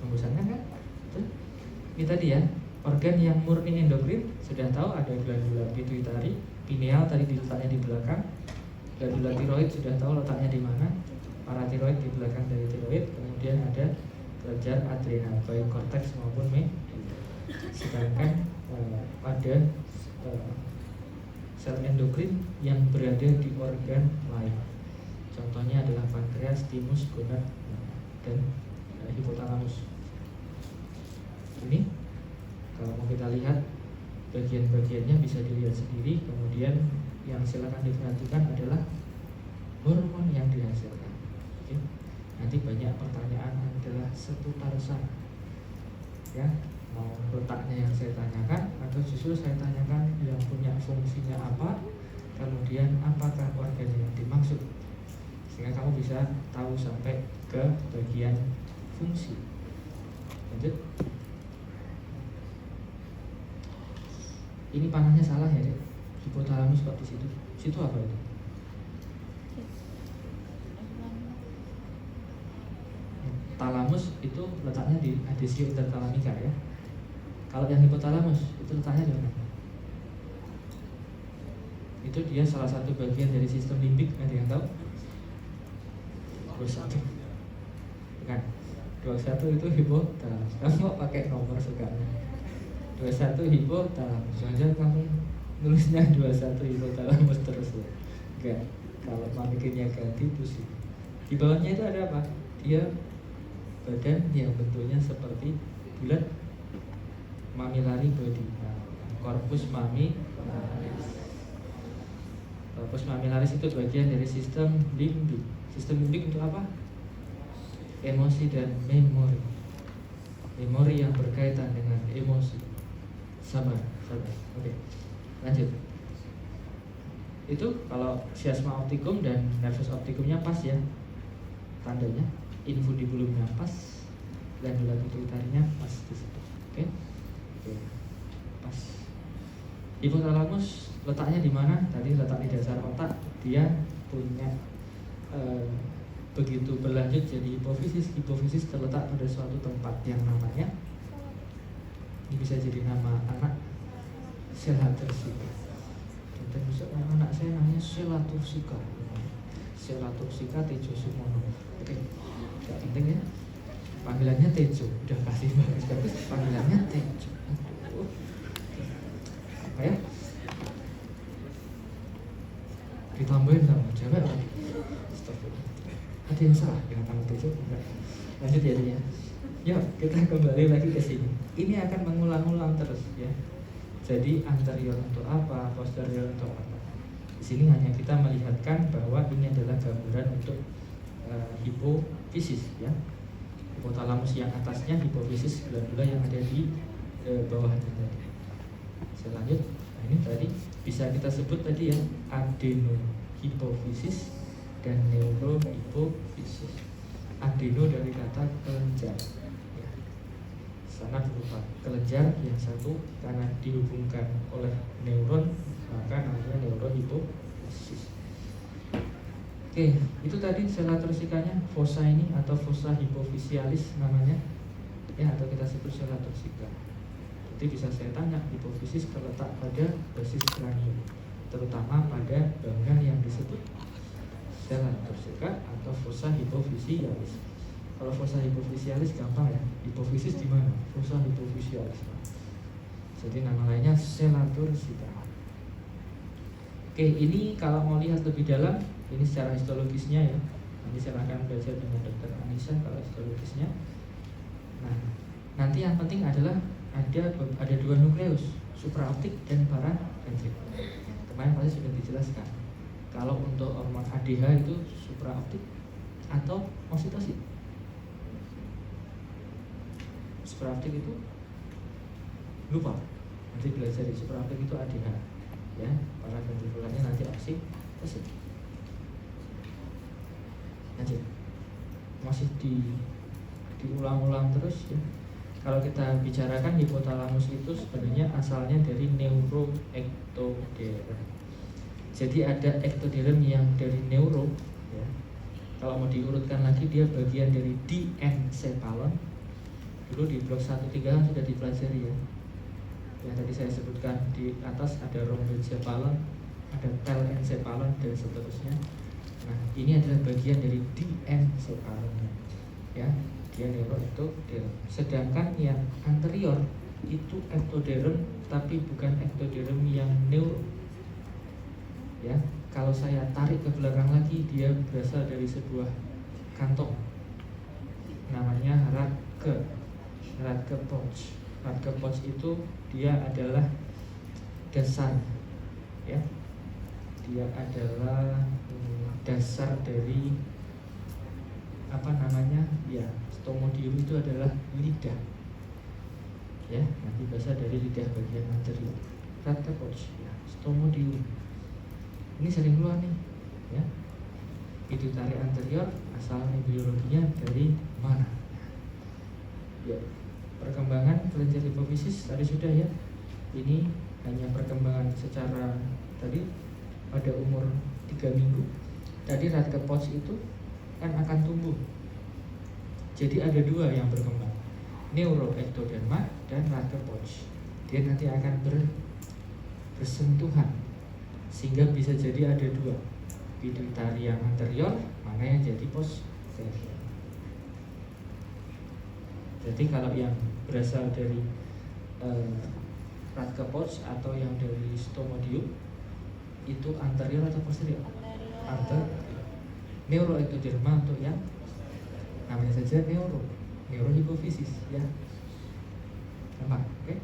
Membosankan kan? Betul? Ini tadi ya, organ yang murni endokrin sudah tahu ada glandula pituitari, pineal tadi diletaknya di belakang, glandula tiroid sudah tahu letaknya di mana, paratiroid di belakang dari tiroid, kemudian ada kelenjar adrenal baik korteks maupun medulla. Sedangkan pada sel endokrin yang berada di organ lain, contohnya adalah pankreas, timus, gonad, dan hipotalamus. Ini kalau mau kita lihat bagian-bagiannya bisa dilihat sendiri. Kemudian yang silakan diperhatikan adalah hormon yang dihasilkan. Nanti banyak pertanyaan adalah seputar sana. Ya, mau letaknya yang saya tanyakan atau justru saya tanyakan yang punya fungsinya apa, kemudian apakah organnya yang dimaksud, sehingga kamu bisa tahu sampai ke bagian fungsi. Lanjut. Ini panahnya salah ya, Dek. Hipotalamus kok di situ. Situ apa itu? Talamus itu letaknya di adesio intertalamika ya. Kalau yang hipotalamus itu letaknya di mana? Itu dia salah satu bagian dari sistem limbik, ada yang tahu? 21. Bukan. 21 itu hipotalamus. Kamu kok pakai nomor sukanya? 21 hipotalamus. Jangan kamu nulisnya 21 hipotalamus terus ya. Enggak. Kalau manikinnya ganti pusing. Di bawahnya itu ada apa? Dia badan yang bentuknya seperti bulat, mamillary body, corpus mammillaris. Corpus mammillaris itu bagian dari sistem limbik. Sistem limbik untuk apa? Emosi dan memori. Memori yang berkaitan dengan emosi. Sabar. Oke, lanjut. Itu kalau chiasma opticum dan nervus opticumnya pas ya, tandanya. Infundibulumnya pas, glandula pituitarinya pas di situ. Oke, pas. Hipotalamus letaknya di mana? Tadi letak di dasar otak. Dia punya begitu berlanjut jadi hipofisis. Hipofisis terletak pada suatu tempat yang namanya, ini bisa jadi nama anak, sela tursika. Dan besok anak saya namanya sela tursika. Sela tursika Tejo Sumono. Oke. Gak penting ya. Panggilannya Tejo. Udah kasih bagus. Panggilannya Tejo. Apa ya? Ditambahin sama cewek lagi. Ada yang salah dengan nama Tejo? Enggak. Lanjut ya dia. Yuk kita kembali lagi ke sini. Ini akan mengulang-ulang terus ya. Jadi anterior untuk apa, posterior untuk apa. Di sini hanya kita melihatkan bahwa ini adalah gambaran untuk hipofisis ya. Hipotalamus yang atasnya, hipofisis glandula yang ada di bawahnya tadi. Saya lanjut. Nah, ini tadi bisa kita sebut tadi ya, adenohipofisis dan neurohipofisis. Adeno dari kata kelenjar ya. Sangat berupa kelenjar yang satu karena dihubungkan oleh neuron, maka namanya neurohipofisis. Oke, itu tadi sela tursikanya, fossa ini atau fossa hipofisialis namanya ya, atau kita sebut sela tursika. Jadi bisa saya tanya, hipofisis terletak pada basis kranium, terutama pada bangunan yang disebut sela tursika atau fossa hipofisialis. Kalau fossa hipofisialis gampang ya, hipofisis di mana? Fossa hipofisialis. Jadi nama lainnya sela tursika. Oke, ini kalau mau lihat lebih dalam, ini secara histologisnya ya. Nanti silahkan belajar dengan Dr. Anissa kalau histologisnya. Nah, nanti yang penting adalah ada dua nukleus, supraoptik dan paraventrik. Kemarin pasti sudah dijelaskan. Kalau untuk hormon ADH itu supraoptik atau oksitosin. Supraoptik itu lupa. Nanti belajar di supraoptik itu ADH. Ya, paraventrikularnya nanti oksitosin. Lanjut. Masih diulang-ulang terus ya. Kalau kita bicarakan hipotalamus itu sebenarnya asalnya dari neuroectoderm. Jadi ada ectoderm yang dari neuro ya. Kalau mau diurutkan lagi, dia bagian dari diencephalon. Dulu di blok 1-3 sudah dipelajari ya. Yang tadi saya sebutkan di atas ada rhombencephalon, ada telencephalon dan seterusnya. Nah, ini adalah bagian dari diencephalonnya. Ya, dia neuroectoderm. Sedangkan yang anterior itu ectoderm, tapi bukan ectoderm yang neuro. Ya, kalau saya tarik ke belakang lagi, dia berasal dari sebuah kantong, namanya Radke pouch. Radke pouch itu dia adalah dasar, ya, dia adalah dasar dari apa namanya ya, stomodium itu adalah lidah ya, nanti bahasa dari lidah bagian anterior. Radke pouch ya, stomodium ini sering keluar nih ya. Pituitari anterior asal biologinya dari mana ya. Perkembangan kelenjar hipofisis tadi sudah ya, ini hanya perkembangan secara tadi pada umur 3 minggu. Tadi Radke pouch itu kan akan tumbuh. Jadi ada 2 yang berkembang, neuroectoderma dan Radke pouch. Dia nanti akan bersentuhan sehingga bisa jadi ada 2, pituitari yang anterior, mana yang jadi posterior. Jadi kalau yang berasal dari Radke pouch atau yang dari stomodium itu anterior atau posterior? Anterior. Neuroectoderma untuk yang namanya saja neurohipofisis ya. Gampang, oke?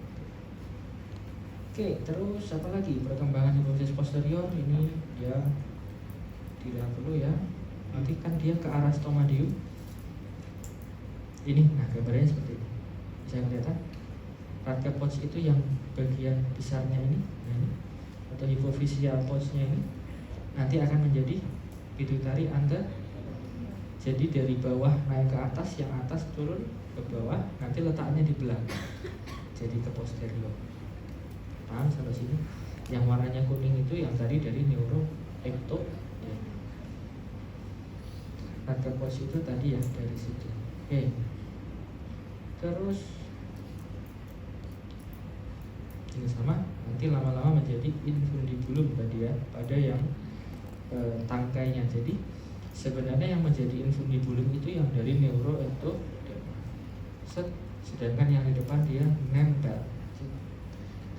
Oke, terus apa lagi perkembangan hipofisis posterior ini ya tidak perlu ya. Nanti kan dia ke arah stomodium. Ini, nah gambarnya seperti ini. Bisa kelihatan? Radke pouch itu yang bagian besarnya ini, nah ini, atau hypophyseal pouch-nya ini nanti akan menjadi pituitari anterior. Jadi dari bawah naik ke atas, yang atas turun ke bawah, nanti letaknya di belakang, jadi ke posterior. Paham sampai sini? Yang warnanya kuning itu yang tadi dari neuroecto ya. Radke pouch itu tadi ya dari situ. Oke. Terus ini sama, nanti lama-lama menjadi infundibulum tadi ya, pada yang tangkainya. Jadi sebenarnya yang menjadi infundibulum itu yang dari neuroectoderma. Sedangkan yang di depan dia nempel.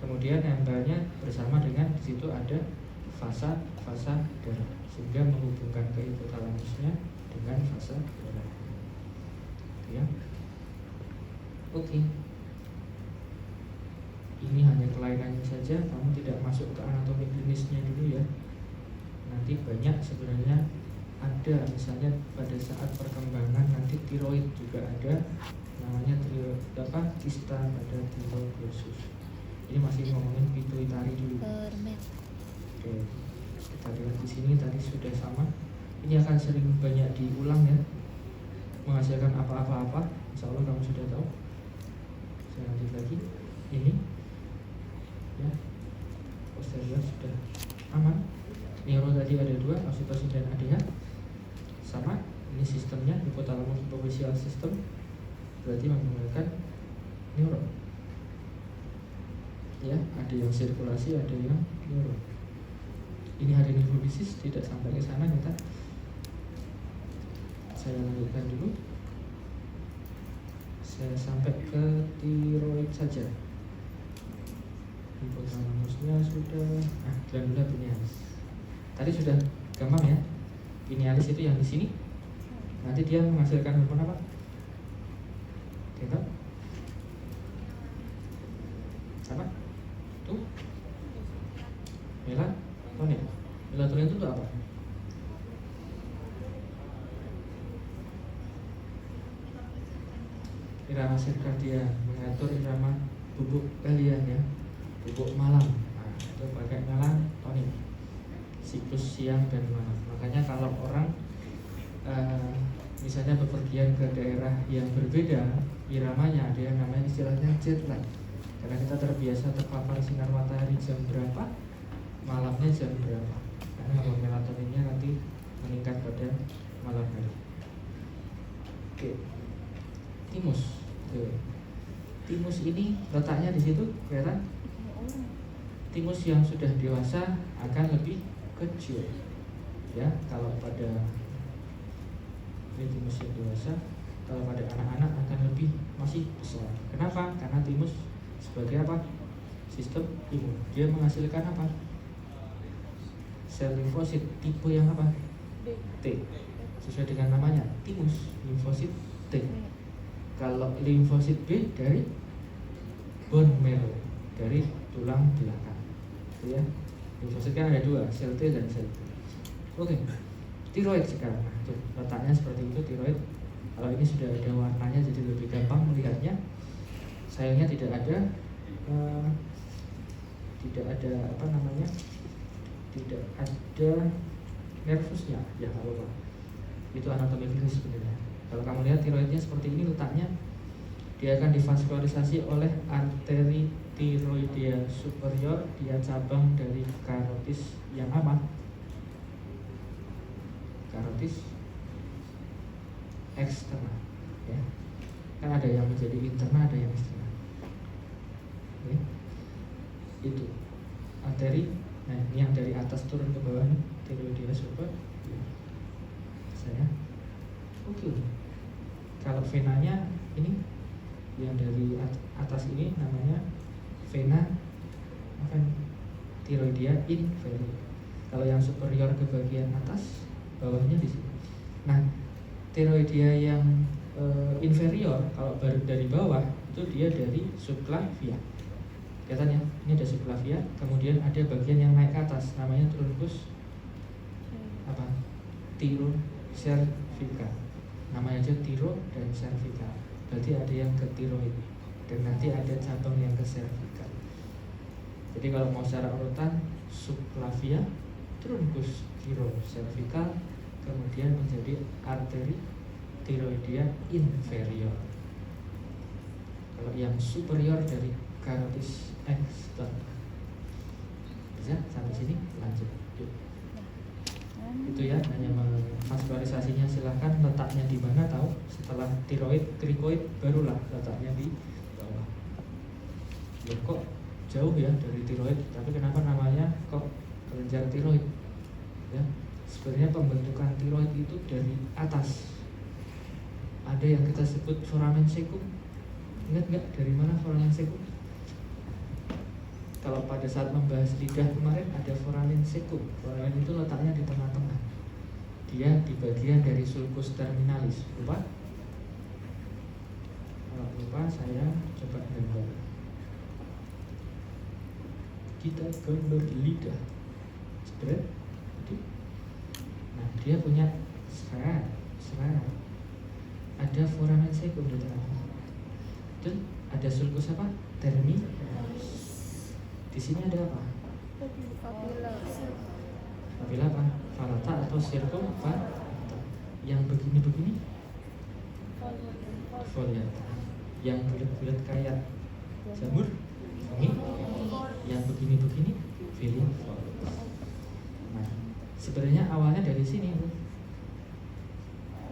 Kemudian nempelnya bersama dengan di situ ada fasa darah, sehingga menghubungkan ke hipotalamusnya dengan fasa darah. Ya. Oke. Ini hanya kelainannya saja, kamu tidak masuk ke anatomi klinisnya dulu ya. Nanti banyak sebenarnya ada, misalnya pada saat perkembangan nanti tiroid juga ada, namanya tiroid apa, kista pada tiroidlosus. Ini masih ngomongin pituitari dulu. Oke, kita lihat di sini tadi sudah sama. Ini akan sering banyak diulang ya, menghasilkan apa-apa. Insya Allah kamu sudah tahu. Saya lanjut lagi. Ini ya, posterior sudah aman. Neuro tadi ada 2, oksitosin dan ADH. Sama, ini sistemnya hipotalamus hypophyseal system, berarti menggunakan neuron. Ya, ada yang sirkulasi, ada yang neuron. Ini hari hipofisis tidak sampai ke sana kita. Saya lanjutkan dulu. Saya sampai ke tiroid saja. Hipotalamusnya sudah, glandula pinealis. Tadi sudah gampang ya. Pinealis itu yang di sini. Nanti dia menghasilkan hormon apa? Kita apa? Tuh, melatonin. Melatonin itu apa? Irama sirkadian, mengatur irama bubuk kalian ya, bubuk malam. Nah, itu pakai melatonin, siklus siang dan malam. Makanya kalau orang misalnya bepergian ke daerah yang berbeda iramanya, ada yang namanya istilahnya jet lag. Karena kita terbiasa terpapar sinar matahari jam berapa, malamnya jam berapa. Karena kalau melatoninnya nanti meningkat pada malam hari. Oke, timus. Timus ini letaknya di situ, kelihatan? Timus yang sudah dewasa akan lebih kecil. Ya, kalau pada ini timus yang dewasa, kalau pada anak-anak akan lebih masih besar. Kenapa? Karena timus sebagai apa? Sistem imun. Dia menghasilkan apa? Sel limfosit tipe yang apa? T. Sesuai dengan namanya, timus, limfosit T. Kalau limfosit B dari bone marrow, dari tulang belakang. Ya. Limfosit kan ada 2, sel T dan sel B. Oke. Tiroid sekarang. Tuh, letaknya seperti itu tiroid. Kalau ini sudah ada warnanya jadi lebih gampang melihatnya. Sayangnya tidak ada apa namanya, tidak ada nervusnya ya, kalau itu anatomi klinis sebenarnya. Kalau kamu lihat tiroidnya seperti ini letaknya, dia akan divaskularisasi oleh arteri tiroidea superior, dia cabang dari karotis yang apa? Karotis eksternal ya. Kan ada yang menjadi internal, ada yang eksternal. Oke. Itu arteri. Nah, ini yang dari atas turun ke bawah nih, tiroidea superior. Saya. Oke. Kalau venanya ini yang dari atas ini namanya vena apa? Tiroidea inferior. Kalau yang superior ke bagian atas, bawahnya di sini. Nah, tiroidea yang inferior kalau baru dari bawah itu dia dari subclavia. Kelihatan ya, ini ada subclavia, kemudian ada bagian yang naik ke atas, namanya truncus apa? Tiro cervical. Namanya aja tiro dan cervical. Berarti ada yang ke tiroid dan nanti ada cabang yang ke cervical. Jadi kalau mau secara urutan, subclavia, truncus tiro cervical, kemudian menjadi arteri tiroidea inferior. Kalau yang superior dari karotis eksternal. Bisa sampai sini, lanjut. Yuk. Itu ya, hanya vaskularisasinya. Silahkan letaknya di mana tahu. Setelah tiroid, krikoid, barulah letaknya di bawah. Loh, kok jauh ya dari tiroid? Tapi kenapa namanya kok kelenjar tiroid? Ya, sebenarnya pembentukan tiroid itu dari atas. Ada yang kita sebut foramen cecum. Ingat nggak dari mana foramen cecum? Kalau pada saat membahas lidah kemarin ada foramen cecum. Foramen itu letaknya di tengah-tengah. Dia di bagian dari sulcus terminalis. Lupa? Kalau lupa saya coba gambar. Kita gambar lidah. Spread. Nah, dia punya serat. Ada foramen cecum di tengah. Dan ada sulcus apa? Terminalis. Di sini ada apa? Papila apa? Falata atau circumfalata. Yang begini-begini foliata. Yang bulat-bulat kayak jamur ini. Yang begini-begini filifolia. Nah, sebenarnya awalnya dari sini.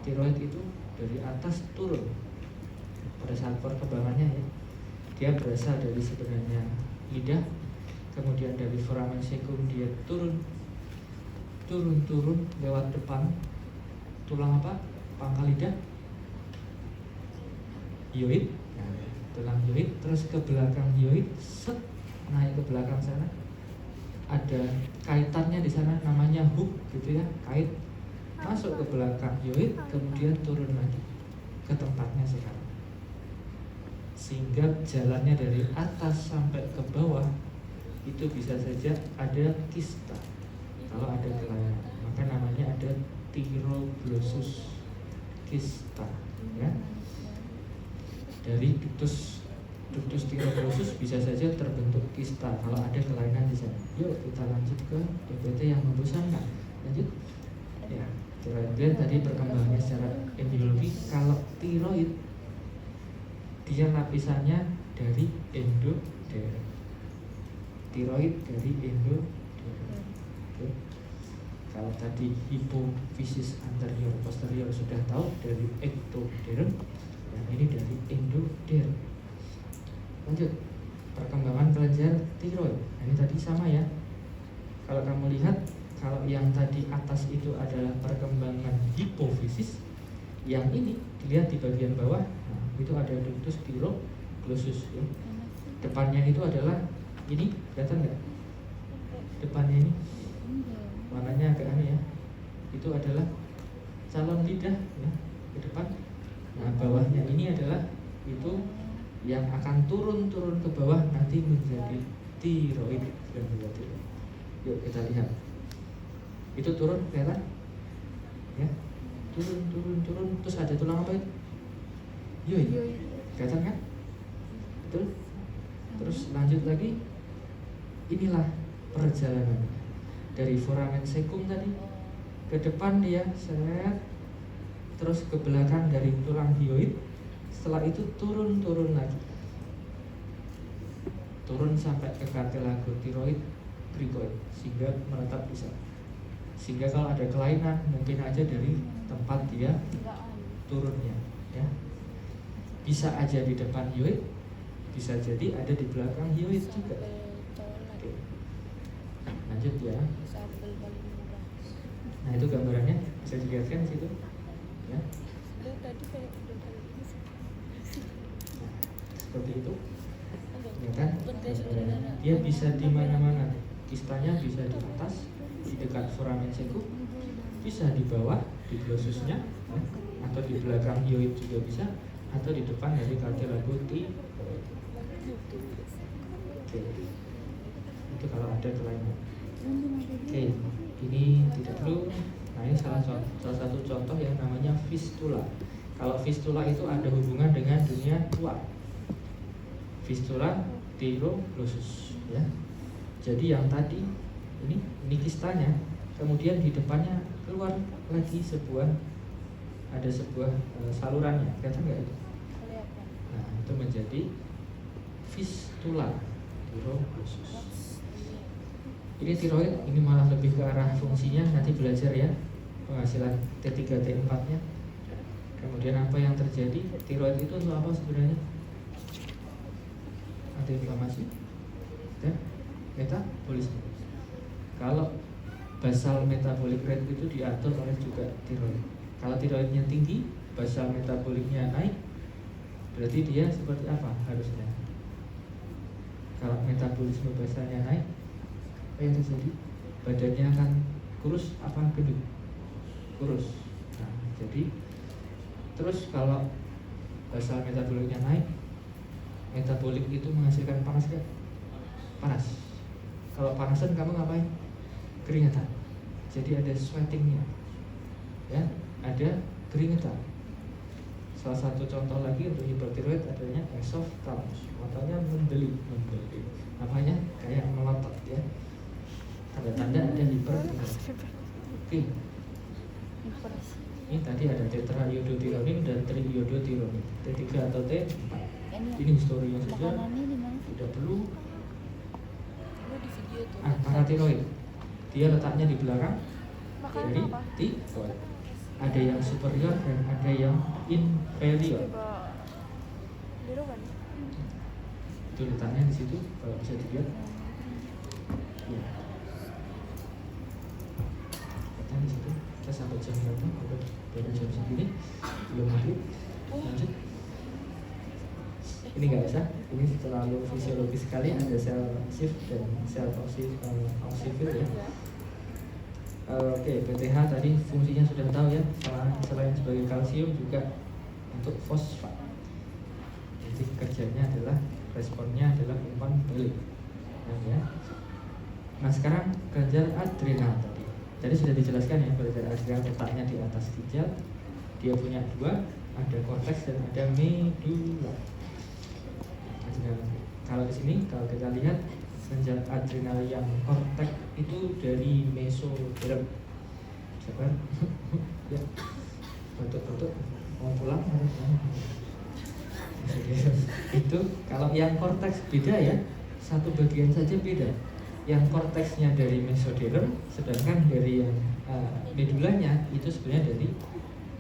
Tiroid itu dari atas turun. Pada saat perkembangannya ya, dia berasal dari sebenarnya lidah, kemudian dari foramen cecum dia turun lewat depan tulang apa? Pangkal lidah, hyoid. Nah, tulang hyoid, terus ke belakang hyoid, set, naik ke belakang sana. Ada kaitannya di sana, namanya hook gitu ya, kait. Masuk ke belakang hyoid, kemudian turun lagi ke tempatnya sekarang. Sehingga jalannya dari atas sampai ke bawah itu bisa saja ada kista. Kalau ada kelainan, maka namanya ada tiroglossus kista ya. Dari ductus tiroglossus bisa saja terbentuk kista kalau ada kelainan di sana. Yuk kita lanjut ke DPT yang membosankan. Lanjut ya. Tiroid tadi perkembangannya secara embriologi. Kalau tiroid dia lapisannya dari endoderm. Tiroid dari endoderm. Oke. Kalau tadi hipofisis anterior posterior sudah tahu dari ectoderm, yang ini dari endoderm. Lanjut perkembangan kelenjar tiroid. Nah, ini tadi sama ya. Kalau kamu lihat, kalau yang tadi atas itu adalah perkembangan hipofisis, yang ini dilihat di bagian bawah, nah, itu ada ductus tiroglossus ya. Depannya itu adalah ini, kelihatan nggak? Depannya ini warnanya agak aneh ya. Itu adalah calon lidah ya, ke depan. Nah, bawahnya ini adalah itu yang akan turun ke bawah nanti menjadi tiroid dan menjadi. Yuk kita lihat. Itu turun kelihatan? Ya. turun, terus ada tulang apa itu? Hyoid. Hyoid. Kelihatan kan? Betul. Terus lanjut lagi. Inilah perjalanan dari foramen cecum tadi ke depan dia seret, terus ke belakang dari tulang hyoid. Setelah itu turun lagi, turun sampai ke kartilago tiroid, krigoid, sehingga menetap di sana. Sehingga kalau ada kelainan mungkin aja dari tempat dia turunnya, ya. Bisa aja di depan hyoid, bisa jadi ada di belakang hyoid juga. Oke. Lanjut ya. Nah itu gambarannya bisa dilihatkan di situ, ya. Seperti itu, ya kan? Dia bisa di mana-mana. Kistanya bisa di atas, di dekat foramen cecum, bisa di bawah, di glossusnya, ya. Atau di belakang hyoid juga bisa, atau di depan dari cartilago tiroid. Oke. Itu kalau ada kelainan. Oke, ini tidak perlu. Nah ini salah satu contoh yang namanya fistula. Kalau fistula itu ada hubungan dengan dunia luar. Fistula tiroglossus, ya. Jadi yang tadi ini kistanya, kemudian di depannya keluar lagi ada sebuah salurannya, kelihatan nggak itu? Nah itu menjadi fistula tiroglossus. Ini tiroid, ini malah lebih ke arah fungsinya, nanti belajar ya, penghasilan T3 T4 nya. Kemudian apa yang terjadi? Tiroid itu untuk apa sebenarnya? Antiinflamasi dan metabolisme. Kalau basal metabolic rate itu diatur oleh juga tiroid. Kalau tiroidnya tinggi, basal metaboliknya naik, berarti dia seperti apa harusnya? Kalau metabolisme basalnya naik, apa yang terjadi? Badannya akan kurus apa gendut? Kurus. Nah, jadi terus kalau basal metaboliknya naik, metabolik itu menghasilkan panas kan? Panas. Kalau panasan kamu ngapain? Keringetan. Jadi ada sweatingnya, ya, ada keringetan. Salah satu contoh lagi untuk hipertiroid adanya exophthalmos, matanya membeli, apanya kayak melotot, ya. Tanda-tanda ada hipertiroid. Oke. Ini tadi ada tetraiodothironin dan triiodothironin, T3 atau T4. Ini historinya saja, tidak perlu. Paratiroid, dia letaknya di belakang dari tiroid. Ada yang superior dan ada yang inferior. Itu letaknya di situ, kalau bisa dilihat. Ya. Letaknya di situ. Kita sampai jam berapa? Udah jam segini, belum maghrib. Lanjut. Ini nggak usah, ini terlalu fisiologis sekali. Ada sel shift dan sel oxyphil, ya. Oke, PTH tadi fungsinya sudah tahu ya. Selain sebagai kalsium juga untuk fosfat. Jadi kerjanya adalah, responnya adalah umpan balik. Ya. Nah sekarang kelenjar adrenal tadi. Tadi sudah dijelaskan ya, kelenjar adrenal letaknya di atas ginjal. Dia punya dua, ada korteks dan ada medula. Kalau di sini kalau kita lihat kelenjar adrenal yang korteks itu dari mesoderm. Siapa? Ya. Betul mau pulang. Itu kalau yang korteks beda ya, satu bagian saja beda. Yang korteksnya dari mesoderm, sedangkan dari yang medulanya itu sebenarnya dari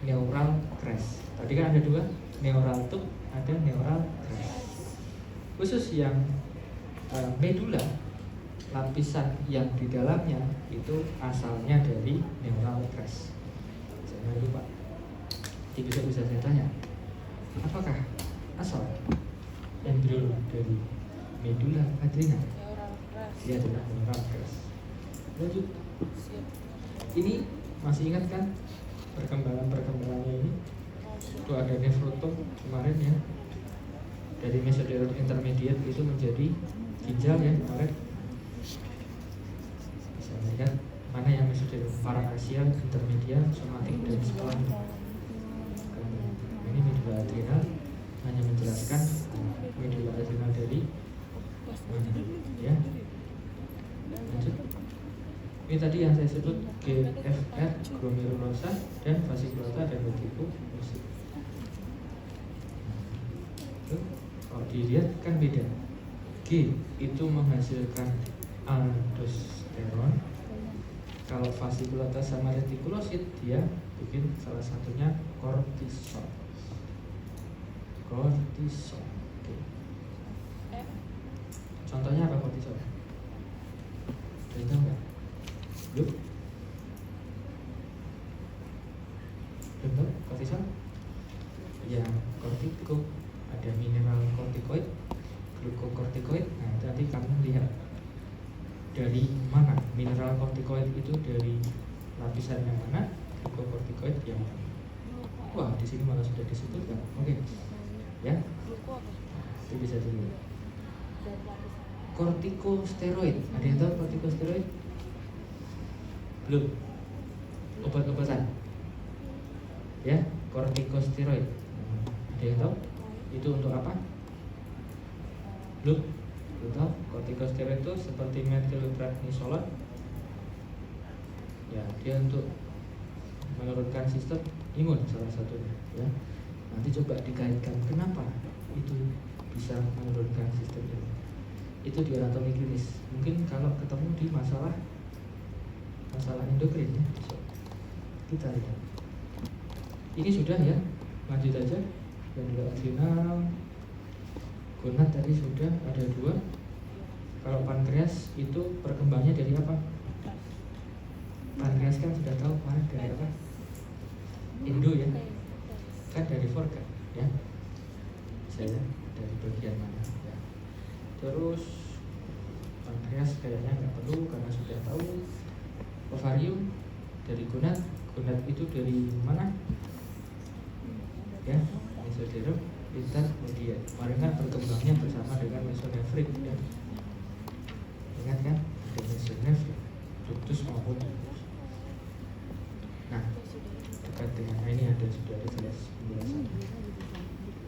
neural crest. Tadi kan ada dua, neural tube, ada neural crest. Khusus yang medula, lapisan yang di dalamnya itu asalnya dari neural crest. Jangan lupa. Nanti bisa saya tanya, apakah asal embrio dari medula adrenal? Dia adalah neural crest. Lanjut. Ini masih ingat kan perkembangannya ini? Itu ada nefrotom kemarin ya. Dari mesoderm intermediate itu menjadi ginjal ya kemarin. Bisa melihat mana yang mesoderm paraaxial, intermedial, somatik, dan splanchnic. Ini medula adrenal hanya menjelaskan medula adrenal dari mana, ya. Lanjut. Ini tadi yang saya sebut GFR, glomerulosa, dan vasiculata dan reticulosa. Kalau dilihat kan beda. G itu menghasilkan aldosteron. Kalau vasiculata sama retikulosit dia bikin salah satunya kortisol. Kortisol. Oke. Contohnya apa kortisol? Ada tahu nggak? Belum? Belum tahu kortisol? Ya, kortiko. Ada mineral kortikoid, glukokortikoid. Nah, nanti kamu lihat dari mana mineral kortikoid itu, dari lapisan yang mana, glukokortikoid yang mana. Wah, di sini malah sudah disebutkan. Oke, ya. Itu bisa dilihat. Kortikosteroid. Ada yang tahu kortikosteroid? Belum. Obat-obatan. Ya, kortikosteroid. Ada yang tahu? Itu untuk apa? Belum? Belum tahu? Kortikosteroid itu seperti metilprednisolon. Ya, dia untuk menurunkan sistem imun salah satunya. Ya, nanti coba dikaitkan kenapa itu bisa menurunkan sistem imun. Itu di anatomi klinis. Mungkin kalau ketemu di masalah endokrin ya. Kita lihat. Ini sudah ya. Lanjut aja. Medula adrenal, gonad tadi sudah ada 2. Kalau pankreas itu perkembangannya dari apa? Pankreas kan sudah tahu kemarin dari apa? Indo ya, kan dari forga ya. Saya dari bagian mana ya. Terus pankreas kayaknya nggak perlu karena sudah tahu. Ovarium dari gonad, gonad itu dari mana? Ya, mesoderm, intermediate. Kemarin kan perkembangannya bersama dengan mesonefrik ya. Ingat kan? Ada mesonefrik, ductus maupun ductus. Nah, dekat dengan ini sudah ada jelas penjelasan.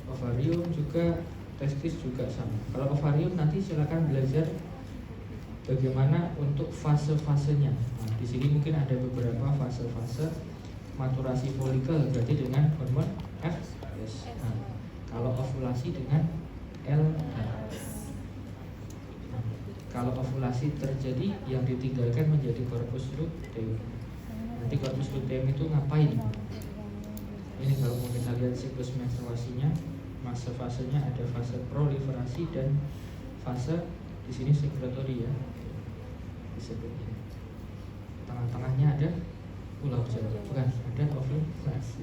Ovarium juga, testis juga sama. Kalau ovarium nanti silakan belajar bagaimana untuk fase-fasenya. Nah, di sini mungkin ada beberapa fase-fase maturasi folikel, berarti dengan hormon FS. Nah, kalau ovulasi dengan LH. Nah, kalau ovulasi terjadi, yang ditinggalkan menjadi corpus luteum. Nanti corpus luteum itu ngapain? Ini kalau mau kita lihat siklus menstruasinya, fase-fasenya ada fase proliferasi dan fase di sini sekretory ya. Disebutnya. Tengah-tengahnya ada pulau Jawa, bukan, ada ovulasi.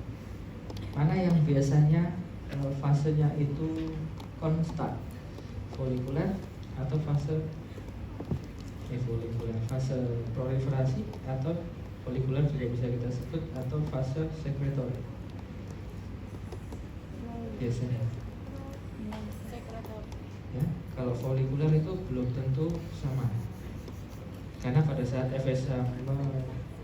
Mana yang biasanya fasenya itu konstan, folikuler atau fase folikuler, fase proliferasi atau folikuler juga bisa kita sebut, atau fase sekretory biasanya. Ya, kalau folikuler itu belum tentu sama, karena pada saat FSH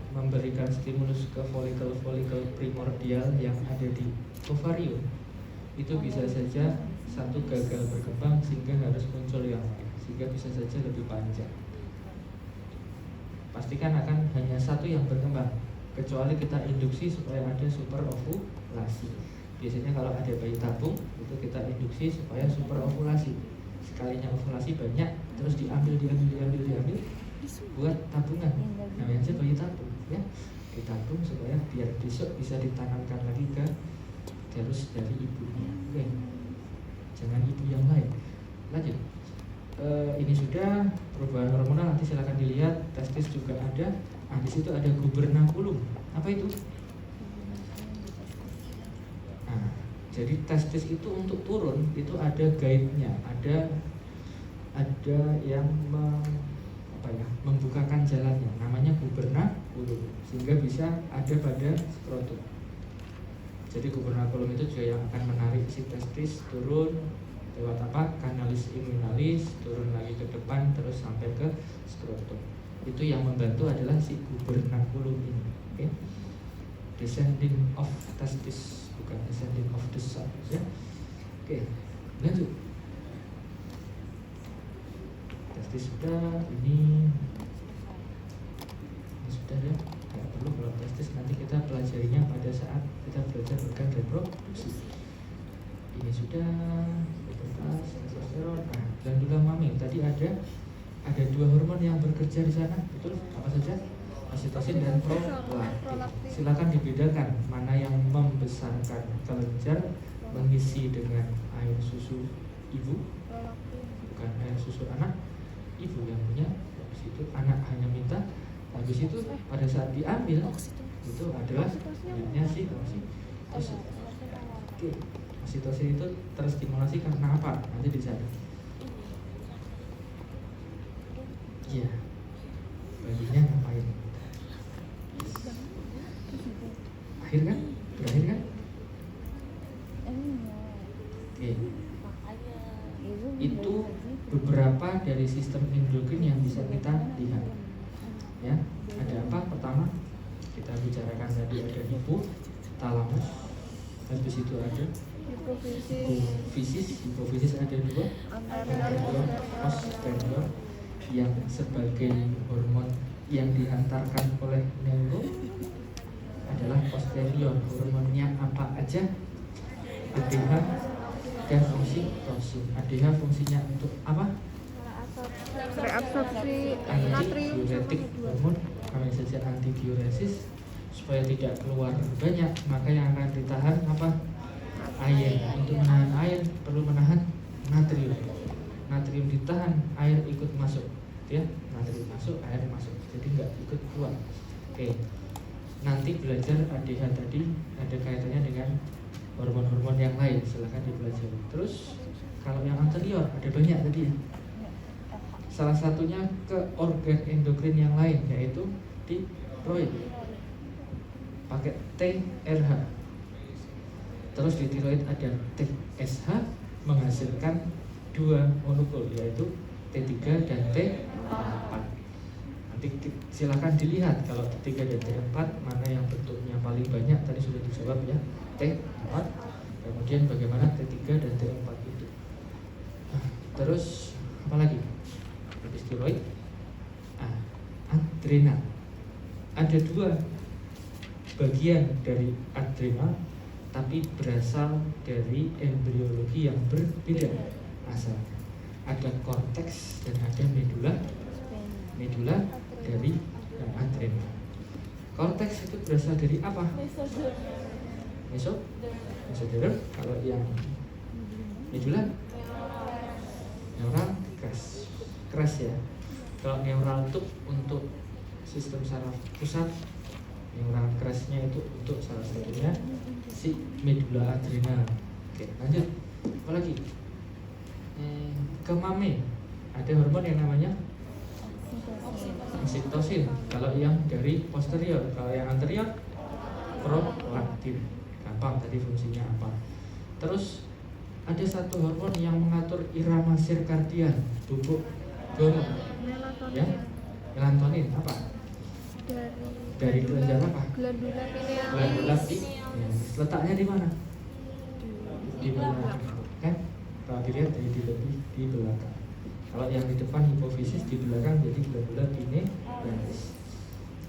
memberikan stimulus ke folikel-folikel primordial yang ada di ovarium, itu bisa saja satu gagal berkembang sehingga harus muncul yang lain, sehingga bisa saja lebih panjang. Pastikan akan hanya satu yang berkembang, kecuali kita induksi supaya ada super ovulasi. Biasanya kalau ada bayi tabung itu kita induksi supaya super ovulasi. Sekalinya ovulasi banyak, terus diambil buat tabungan. Namanya aja bayi tabung ya, ditabung supaya biar besok bisa ditanamkan lagi ke terus dari ibunya. Oke, jangan ibu yang lain. Lanjut. Ini sudah perubahan hormonal, nanti silakan dilihat. Testis juga ada. Nah, di situ ada gubernaculum. Apa itu? Nah, jadi testis itu untuk turun itu ada guide-nya, ada yang membukakan jalannya, namanya gubernaculum, sehingga bisa ada pada skrotum. Jadi gubernaculum itu juga yang akan menarik si testis turun lewat apa? Kanalis inguinalis, turun lagi ke depan terus sampai ke skrotum. Itu yang membantu adalah si gubernaculum ini. Oke. Descending of testis, bukan descending of the sun, ya. Oke, lanjut. Testis sudah, ini sudah ya. Nggak perlu kalau testis, nanti kita pelajarinya pada saat kita belajar organ reproduksi. Ini sudah, pubertas, testosteron. Nah, glandula mami tadi ada dua hormon yang bekerja di sana, betul? Apa saja? Oksitosin dan prolaktin. Silakan dibedakan mana yang membesarkan kelenjar mengisi dengan air susu ibu, bukan air susu anak. Ibu yang punya, habis itu anak hanya minta, habis itu pada saat diambil itu adalah unitnya si oksitosin. Oke, oksitosin itu terstimulasi karena apa? Nanti dicari. Iya, baginya ngapain? Akhir kan? Berakhir kan? Oke. Itu beberapa dari sistem endokrin yang bisa kita lihat. Ya, ada apa? Pertama, kita bicarakan tadi ada hipotalamus. Habis itu ada hipofisis ada dua, anterior, posterior, yang sebagai hormon yang dihantarkan oleh neuro adalah posterior. Hormonnya apa aja? ADH dan oksitosin. ADH fungsinya untuk apa? Reabsorpsi natrium. Antidiuretik hormon, namanya saja antidiuresis, supaya tidak keluar banyak, maka yang akan ditahan apa? Air. Untuk menahan air perlu menahan natrium. Natrium ditahan, air ikut masuk, ya. Natrium masuk, air masuk, jadi nggak ikut keluar. Oke. Nanti belajar ADH tadi ada kaitannya dengan hormon-hormon yang lain, silahkan dipelajari. Terus kalau yang anterior ada banyak tadi ya. Salah satunya ke organ endokrin yang lain, yaitu tiroid. Pakai TRH. Terus di tiroid ada TSH, menghasilkan dua molekul, yaitu T3 dan T4. Nanti silakan dilihat kalau T3 dan T4 mana yang bentuknya paling banyak, tadi sudah dijawab ya, T4. Kemudian bagaimana T3 dan T4 itu. Nah, terus apa lagi? Habis tiroid, adrenal. Ada dua bagian dari adrenal, tapi berasal dari embriologi yang berbeda asalnya. Ada korteks dan ada medula. Medula dari adrenal. Korteks itu berasal dari apa? Mesoderm. Kalau yang medula neural keras ya. Kalau neural itu untuk sistem saraf pusat, neural kerasnya itu untuk salah satunya si medula adrenal. Oke, lanjut. Apa lagi? Ke mame ada hormon yang namanya oksitosin. Kalau yang dari posterior, kalau yang anterior prolaktin. Gampang tadi fungsinya apa. Terus ada satu hormon yang mengatur irama sirkadian, bubuk hormon. Ya, melatonin apa? Dari kelenjar apa? Glandula pineal. Letaknya di mana? Di belakang. Kan? Kalau dilihat dari di belakang. Kalau yang di depan hipofisis, di belakang jadi glandula pinealis.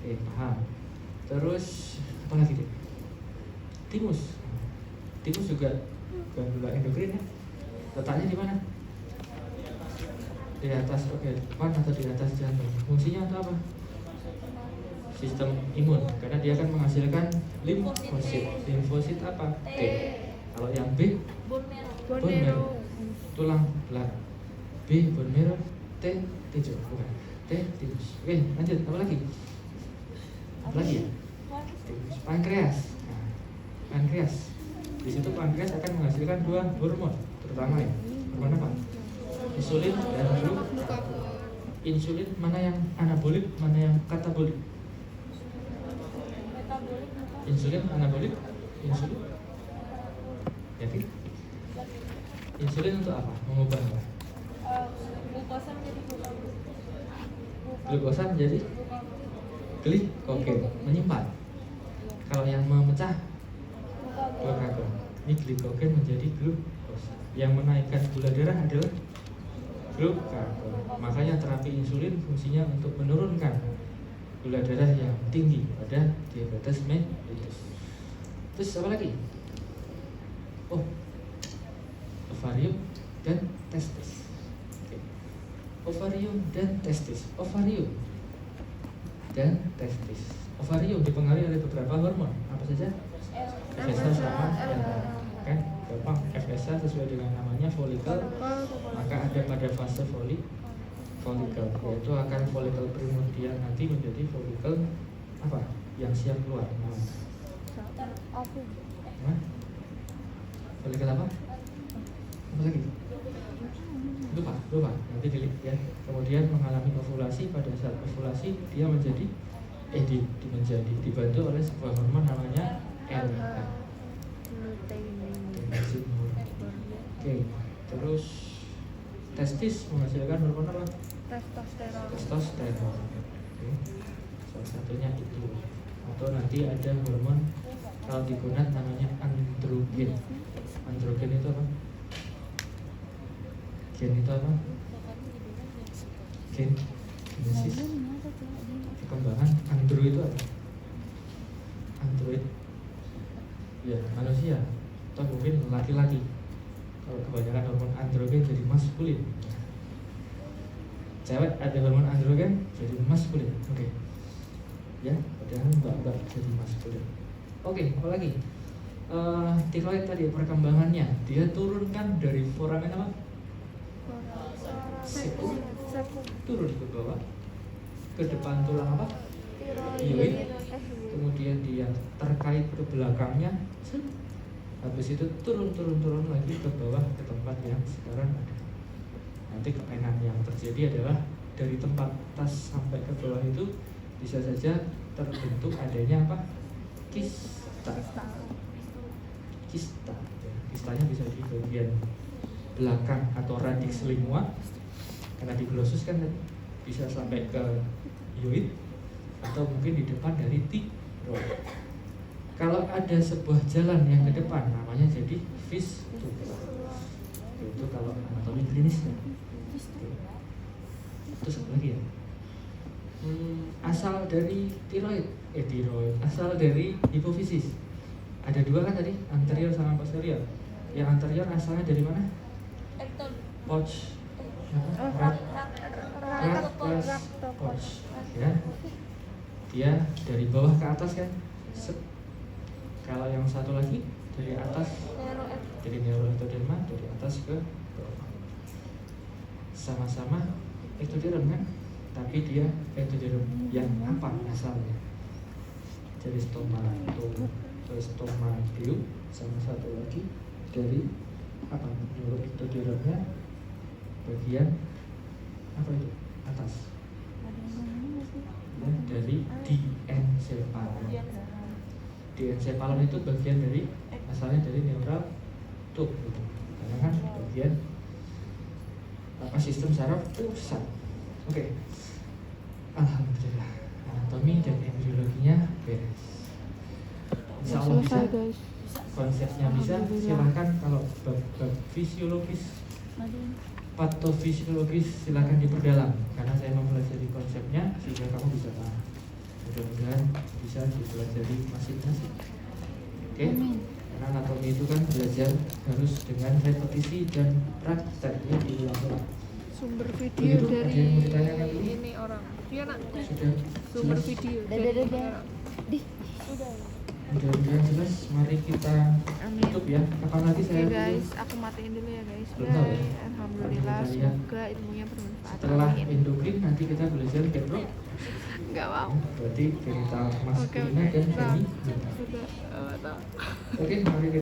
Paham. Terus apa lagi deh? Timus. Timus juga glandula endokrin ya. Letaknya di mana? Di atas depan atau di atas jantung. Fungsinya untuk apa? Sistem imun, karena dia akan menghasilkan limfosit. Limfosit apa? T. Kalau yang B, bone marrow, tulang belakang. B, bone marrow. T, tidur, bukan. T, timus. Oke, lanjut. Apa lagi? Apa lagi ya? Pankreas. Nah, pankreas. Di situ pankreas akan menghasilkan dua hormon, terutama ya. Hormon apa? Insulin dan glukagon. Insulin mana yang anabolik, mana yang katabolik? Insulin anabolik. Insulin. Yakin? Insulin untuk apa? Mengubah apa? Glukosa menjadi glukagon. Glukosa menjadi glikogen, menyimpan. Kalau yang memecah glukagon. Ini glikogen menjadi glukosa. Yang menaikkan gula darah adalah glukagon. Makanya terapi insulin fungsinya untuk menurunkan gula darah yang tinggi pada diabetes mellitus. Terus apa lagi? Oh, ovarium dan testis. Oke. Ovarium dan testis. Ovarium dan testis. Ovarium dipengaruhi oleh beberapa hormon. Apa saja? FSH sama LH. Kan gampang. FSH sesuai dengan namanya folikel, maka ada pada fase folikel, yaitu akan folikel primordial nanti menjadi folikel apa? Yang siap keluar. Nah, folikel apa? Apa lagi? Lupa. Nanti dilihat ya. Kemudian mengalami ovulasi. Pada saat ovulasi dia menjadi dibantu oleh sebuah hormon namanya LH. Oke, terus testis menghasilkan hormon apa? Testosteron. Oke. Salah satunya itu. Atau nanti ada hormon kalau di gonad namanya androgen. Androgen itu apa? Gen itu apa? Genesis. Perkembangan andro itu apa? Android. Ya, manusia. Atau mungkin laki-laki. Kalau kebanyakan hormon androgen jadi maskulin. Cewek ada hormon androgen jadi maskulin. Oke. Ya, padahal mbak-mbak jadi maskulin. Oke, apa lagi? Tiroid tadi perkembangannya dia turunkan dari foramen apa? Sekung. Turun ke bawah, ke depan tulang apa? Hyoid. Kemudian dia terkait ke belakangnya. Habis itu turun lagi ke bawah ke tempat yang sekarang ada. Nanti kelainan yang terjadi adalah dari tempat atas sampai ke bawah itu bisa saja terbentuk adanya apa? Kista. Kistanya bisa di bagian belakang atau radix lingual. Karena di glossus kan bisa sampai ke hyoid atau mungkin di depan dari tiroid. Kalau ada sebuah jalan yang ke depan namanya jadi fistula. Itu kalau anatomi klinisnya. Terus apa lagi ya? Asal dari tiroid, asal dari hipofisis. Ada dua kan tadi, anterior sama posterior. Yang anterior asalnya dari mana? Pouch. Pouch. Ya. Dia dari bawah ke atas kan? Kalau yang satu lagi dari atas, dari neuroectoderma, dari atas ke bawah. Sama-sama ectoderm kan? Tapi dia ectoderm yang apa asalnya? Jadi stomatolium, sama satu lagi dari apa? Neuroectodermnya bagian apa itu? Atas. Ya, dari diencephalon. Diencephalon itu bagian dari asalnya dari neural tube gitu. Karena kan bagian apa sistem saraf pusat. Oke. Alhamdulillah anatomi dan embriologinya beres. Insya Allah bisa. Konsepnya bisa. Silahkan kalau bab fisiologis, patofisiologis silahkan diperdalam karena saya mempelajari konsepnya sehingga kamu bisa paham. Mudah-mudahan bisa dipelajari masing-masing. Oke? Karena anatomi itu kan belajar harus dengan repetisi dan prakteknya diulang-ulang. Sumber video Begitu, dari ada yang mau ditanyakan dulu? ini orang. Iya nak. Sudah Sumber jelas? video. Udah. Mudah-mudahan jelas. Mari kita Amin. tutup ya. Kapan lagi Oke saya guys, aku matiin dulu ya guys. Belum tahu ya? Bye. Alhamdulillah, Nanti kita lihat. semoga ilmunya bermanfaat. setelah Amin. endokrin nanti kita belajar gedrok. Enggak mau. Berarti genital Oke, maskulina dan Nah, feminin. sudah tahu. Oke, mari kita